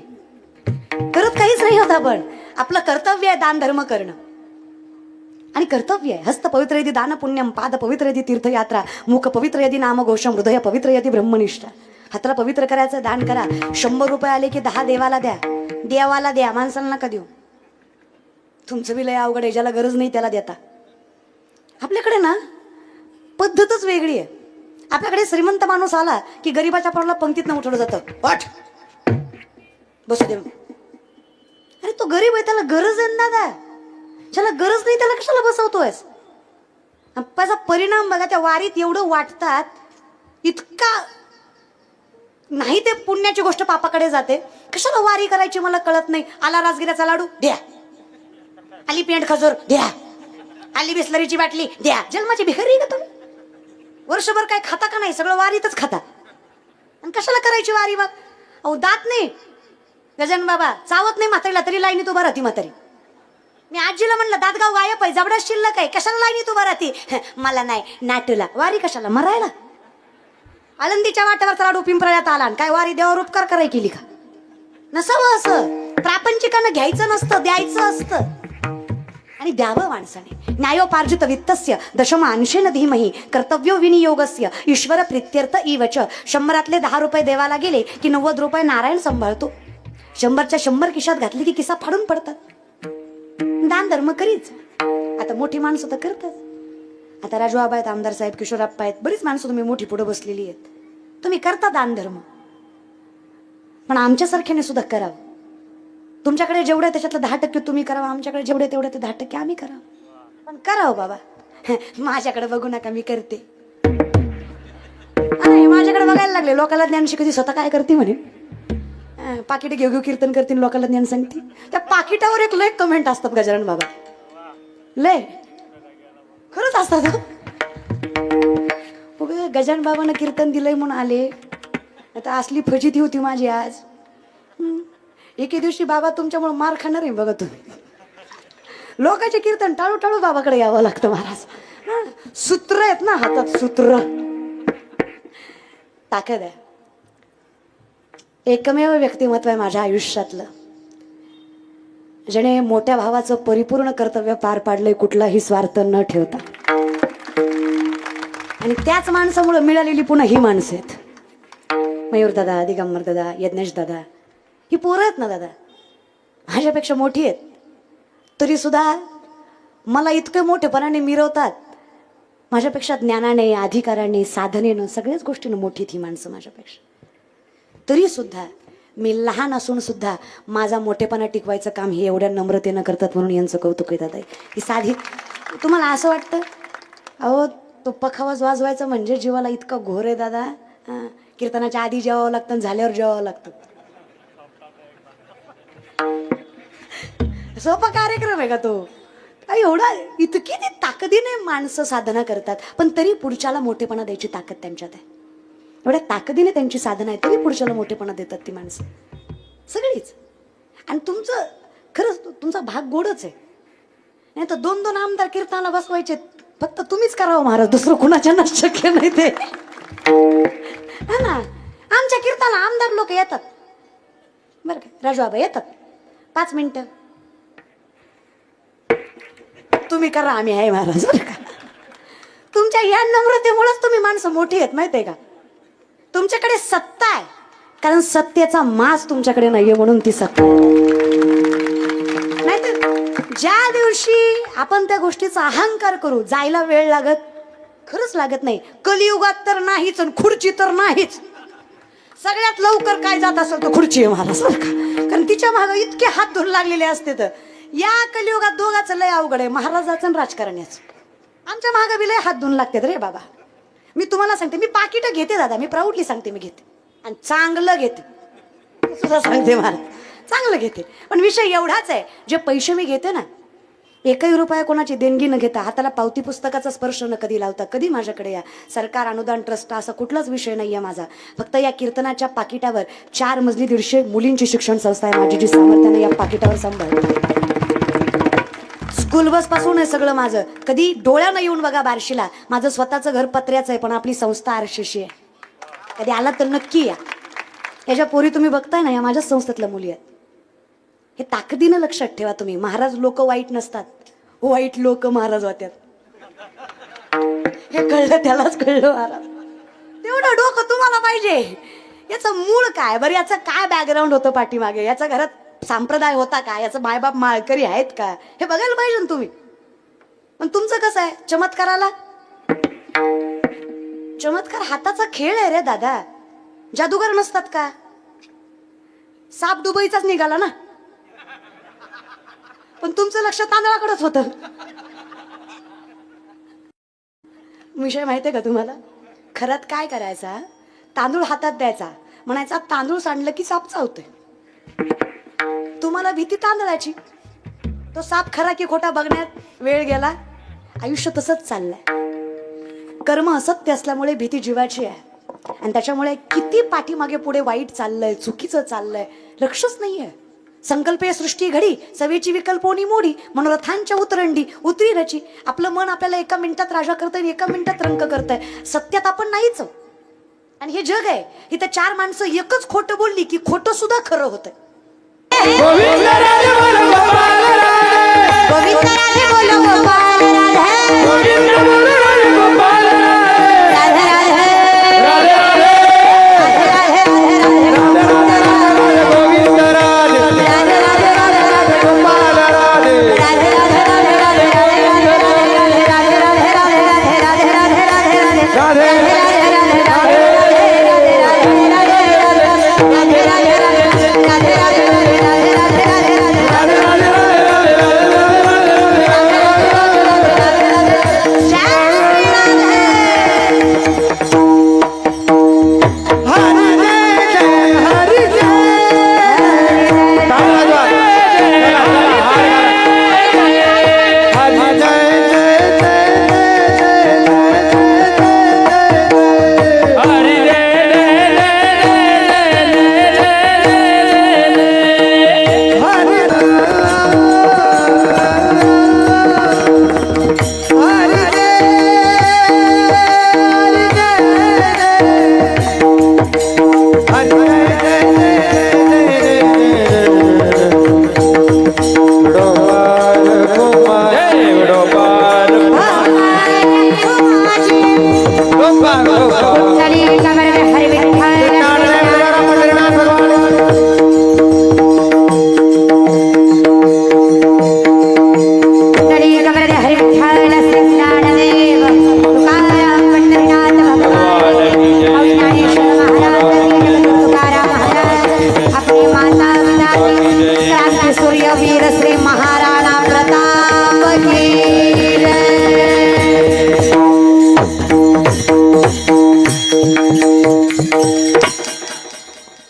करत काहीच नाही होत आपण. आपलं कर्तव्य आहे दान धर्म करणं. आणि कर्तव्य आहे. हस्त पवित्र यदि दान पुण्यम, पाद पवित्र यदि तीर्थयात्रा, मुख पवित्र यदि नामघोषम, हृदय पवित्र यदि ब्रह्मनिष्ठा. हाताला पवित्र करायचं दान करा. 100 रुपये आले की 10 देवाला द्या. देवाला द्या, माणसाला नका देऊ. तुमचं बी लय अवघड आहे. ज्याला गरज नाही त्याला देता. आपल्याकडे ना पद्धतच वेगळी आहे. आपल्याकडे श्रीमंत माणूस आला की गरीबाच्या पोराला पंक्तीत न उठवलं जातं. वाट बसू दे. अरे तो गरीब आहे, त्याला गरज आहे ना दादा. ज्याला गरज नाही त्याला कशाला बसवतोयस. त्याचा परिणाम बघा. त्या वारीत एवढं वाटतात इतका नाही. ते पुण्याची गोष्ट पापाकडे जाते. कशाला वारी करायची मला कळत नाही. आला राजगिऱ्याचा लाडू द्या, आली पेंट खजूर द्या, आली बिस्लरीची बाटली द्या. जन्माची भिकारी का तुम्ही. वर्षभर काय खाता का नाही. सगळं वारीतच खाता. आणि कशाला करायची वारी मग. अहो दात नाही गजानन बाबा, चावत नाही म्हातारीला तरी लाईनीत उभा राहती म्हातारी. मी आजीला म्हणलं दातगाव गायब आहे, जबडा शिल्लक आहे, कशाला लाईनीत उभा राहती. मला नाही नाटूला. वारी कशाला मरायला. आळंदीच्या वाट्यावरचा लाडू पिंपळ्यात आला आणि काय वारी देवावर उपकार कराय केली का. नसावं असं. प्रापंचिकांना घ्यायचं नसतं, द्यायचं असतं. आणि द्यावं माणसाने. न्यायोपार्जित वित्तस्य दशमांशेन धीमहि कर्तव्यो विनियोगस्य ईश्वर प्रीत्यर्थ इवच. 100 10 रुपये देवाला गेले की 90 रुपये नारायण सांभाळतो. 100च्या 100 खिशात घातली की किसा फाडून पडतात. दान धर्म करीच. आता मोठी माणसं तर करतात. आता राजू आबा आहेत, आमदार साहेब, किशोरप्पा आहेत, बरीच माणसं तुम्ही मोठी पुढे बसलेली आहेत. तुम्ही करता दान धर्म. पण आमच्यासारख्याने सुद्धा करावं. तुमच्याकडे जेवढे त्याच्यातलं 10% तुम्ही करावं. आमच्याकडे जेवढे तेवढे ते 10% आम्ही करावं. पण करावं बाबा. माझ्याकडे बघू नका, मी करते. माझ्याकडे बघायला लागले. लोकांना ज्ञान शिकवते, स्वतः काय करते म्हणे. पाकिट घेऊ घेऊ कीर्तन करतील, लोकांना ज्ञान सांगते. त्या पाकिटावर एक लय कमेंट असतात गजानन बाबा. लय खरंच असतात. गजानन बाबांना कीर्तन दिलंय म्हणून आले. आता असली फजिती होती माझी आज. एके दिवशी बाबा तुमच्यामुळे मार खाणार आहे बघा तुम्ही. लोकांचे कीर्तन टाळू टाळू बाबाकडे यावं लागतं महाराज. सूत्र आहेत ना हातात, सूत्र. ताकद आहे. एकमेव व्यक्तिमत्व आहे माझ्या आयुष्यातलं ज्याने मोठ्या भावाचं परिपूर्ण कर्तव्य पार पाडलंय, कुठलाही स्वार्थ न ठेवता. आणि त्याच माणसामुळे मिळालेली पुन्हा ही माणसं आहेत. मयूर दादा, दिगंबर दादा, यज्ञेश दादा, ही पोरं आहेत ना दादा, माझ्यापेक्षा मोठी आहेत. तरी सुद्धा मला इतकं मोठेपणाने मिरवतात. माझ्यापेक्षा ज्ञानाने, अधिकाराने, साधनेनं, सगळ्याच गोष्टीनं मोठी ही माणसं माझ्यापेक्षा. तरी सुद्धा मी लहान असून सुद्धा माझा मोठेपणा टिकवायचं काम हे एवढ्या नम्रतेनं करतात म्हणून यांचं कौतुक आहे दादा. ही साधी. तुम्हाला असं वाटतं अहो तो पखावाज वाजवायचा म्हणजे जीवाला इतका घोर आहे दादा. कीर्तनाच्या आधी जेवावं लागतं, झाल्यावर जेवावं लागतं. सोपा कार्यक्रम आहे का तो. एवढा इतकी ती ताकदीने माणसं साधना करतात, पण तरी पुढच्याला मोठेपणा द्यायची ताकद त्यांच्यात आहे. एवढ्या ताकदीने त्यांची साधना आहे, तरी पुढच्याला मोठेपणा देतात ती माणसं सगळीच. आणि तुमचं खरंच तुमचा भाग गोडच आहे. नाही तर 2-2 आमदार कीर्तनाला बसवायचे. फक्त तुम्हीच करावं महाराज, दुसरं कुणाच्या ना शक्य नाही ते. हा ना. आमच्या कीर्तनाला आमदार लोक येतात बरं का. राजू आबा येतात 5 मिनिटं. तुम्ही करा, आम्ही आहे महाराज बरं का. तुमच्या या नम्रतेमुळेच तुम्ही माणसं मोठी आहेत माहिती आहे का. तुमच्याकडे सत्ता आहे, कारण सत्तेचा मास तुमच्याकडे नाहीये म्हणून ती सत्ता. नाहीतर ज्या दिवशी आपण त्या गोष्टीचा अहंकार करू, जायला वेळ लागत, खरंच लागत नाही. कलियुगात तर नाहीच आणि खुर्ची तर नाहीच. सगळ्यात लवकर काय जात असेल तर खुर्ची आहे महाराज बरं का. कारण तिच्या मागे इतके हात धरून लागलेले असते. तर या कलियुगात दोघांचं लय अवघड आहे, महाराजाचं आणि राजकारण्याचं. आमच्या महागा बिले हात धुवून लागतात रे बाबा. मी तुम्हाला सांगते, मी पाकिटं घेते दादा, मी प्राऊडली सांगते, मी घेते आणि चांगलं घेते. सुद्धा सांगते मला, चांगलं घेते. पण विषय एवढाच आहे, जे पैसे मी घेते ना, एकही रुपया कोणाची देणगी न घेता, हाताला पावती पुस्तकाचा स्पर्श न कधी लावता, कधी माझ्याकडे या. सरकार, अनुदान, ट्रस्ट असा कुठलाच विषय नाही आहे माझा. फक्त या कीर्तनाच्या पाकिटावर 4 मजली 150 मुलींची शिक्षण संस्था आहे माझी, जी सामर्थ्याने या पाकिटावर सांभाळते. स्कूल बस पासून आहे सगळं माझं. कधी डोळ्यानं येऊन बघा बार्शीला, माझं स्वतःचं घर पत्र्याचं आहे, पण आपली संस्था आरशीशी आहे. कधी आला तर नक्की या. याच्या पोरी तुम्ही बघताय ना, या माझ्याच संस्थेतल्या मुली आहेत. हे ताकदीनं लक्षात ठेवा तुम्ही. महाराज लोक वाईट नसतात, वाईट लोक महाराज होत्यात. हे कळलं त्यालाच कळलं महाराज. तेवढं डोकं तुम्हाला पाहिजे. याचं मूळ काय बरं, याचं काय बॅकग्राऊंड होतं पाठीमागे, याच्या घरात संप्रदाय होता का, याचं मायबाप माळकरी आहेत का, हे बघायला पाहिजे ना तुम्ही. पण तुमचं कसं आहे, चमत्काराला. चमत्कार हाताचा खेळ आहे रे दादा, जादूगार नसतात का. साप दुबईचाच निघाला ना, पण तुमचं लक्ष तांदळाकडेच होतं. विषय माहितीये का तुम्हाला. खरंच काय करायचा, तांदूळ हातात द्यायचा, म्हणायचा तांदूळ सांडलं की साप चावतोय. तुम्हाला भीती तांदळाची, तो साप खरा की खोटा बघण्यात वेळ गेला. आयुष्य तसंच चाललंय. कर्म असत्य असल्यामुळे भीती जीवाची आहे, आणि त्याच्यामुळे किती पाठीमागे पुढे वाईट चाललंय, चुकीचं चाललंय, लक्षच नाहीये. संकल्पे सृष्टी घडी, सवेची विकल्पोनी मोडी, मनोरथांच्या उतरंडी उतरी रची. आपलं मन आपल्याला एका मिनिटात राजा करतंय, एका मिनिटात रंक करतंय. सत्यात आपण नाहीच. आणि हे जग आहे, इथं 4 माणसं एकच खोटं बोलली की खोटं सुद्धा खरं होतंय. गोविंद राधे बोलो गोपाल राधे. गोविंद राधे बोलो गोपाल राधे. गोविंद बोलो राधे गोपाल राधे. राधे राधे राधे राधे राधे गोविंद राधे. राधे राधे राधे गोपाल राधे. राधे राधे राधे राधे राधे राधे राधे राधे राधे राधे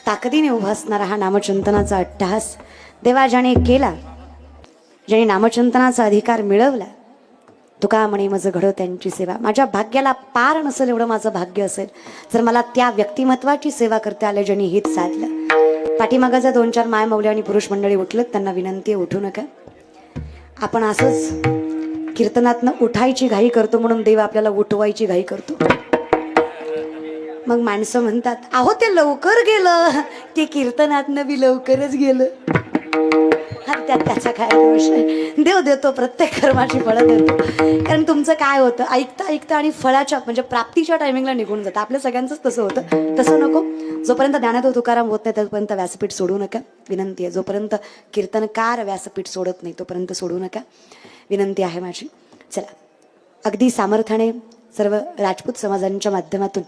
ताकदीने उभा असणारा हा नामचिंतनाचा अट्टहास देवा ज्याने केला, ज्याने नामचिंतनाचा अधिकार मिळवला, तुका म्हणे मज घडो त्यांची सेवा. माझ्या भाग्याला पार नसेल एवढं माझं भाग्य असेल जर मला त्या व्यक्तिमत्वाची सेवा करता आले ज्यांनी हित साधलं. पाठीमागाचा 2-4 माय मौल्या आणि पुरुष मंडळी उठलेत, त्यांना विनंती आहे उठू नका. आपण असंच कीर्तनातनं उठायची घाई करतो म्हणून देव आपल्याला उठवायची घाई करतो. मग माणसं म्हणतात, अहो ते लवकर गेलं, ते कीर्तनातनं बी लवकरच गेलं. त्यात त्याचा काय दोष आहे. देव देतो, प्रत्येक कर्माची फळं देतो. कारण तुमचं काय होतं, ऐकता ऐकता आणि फळाच्या म्हणजे प्राप्तीच्या टायमिंगला निघून जातं. आपल्या सगळ्यांचंच तसं होतं. तसं नको. जोपर्यंत ज्ञानादेव तुकाराम होत नाही तोपर्यंत व्यासपीठ सोडू नका, विनंती आहे. जोपर्यंत कीर्तनकार व्यासपीठ सोडत नाही तोपर्यंत सोडू नका, विनंती आहे माझी. चला, अगदी सामर्थ्याने सर्व राजपूत समाजांच्या माध्यमातून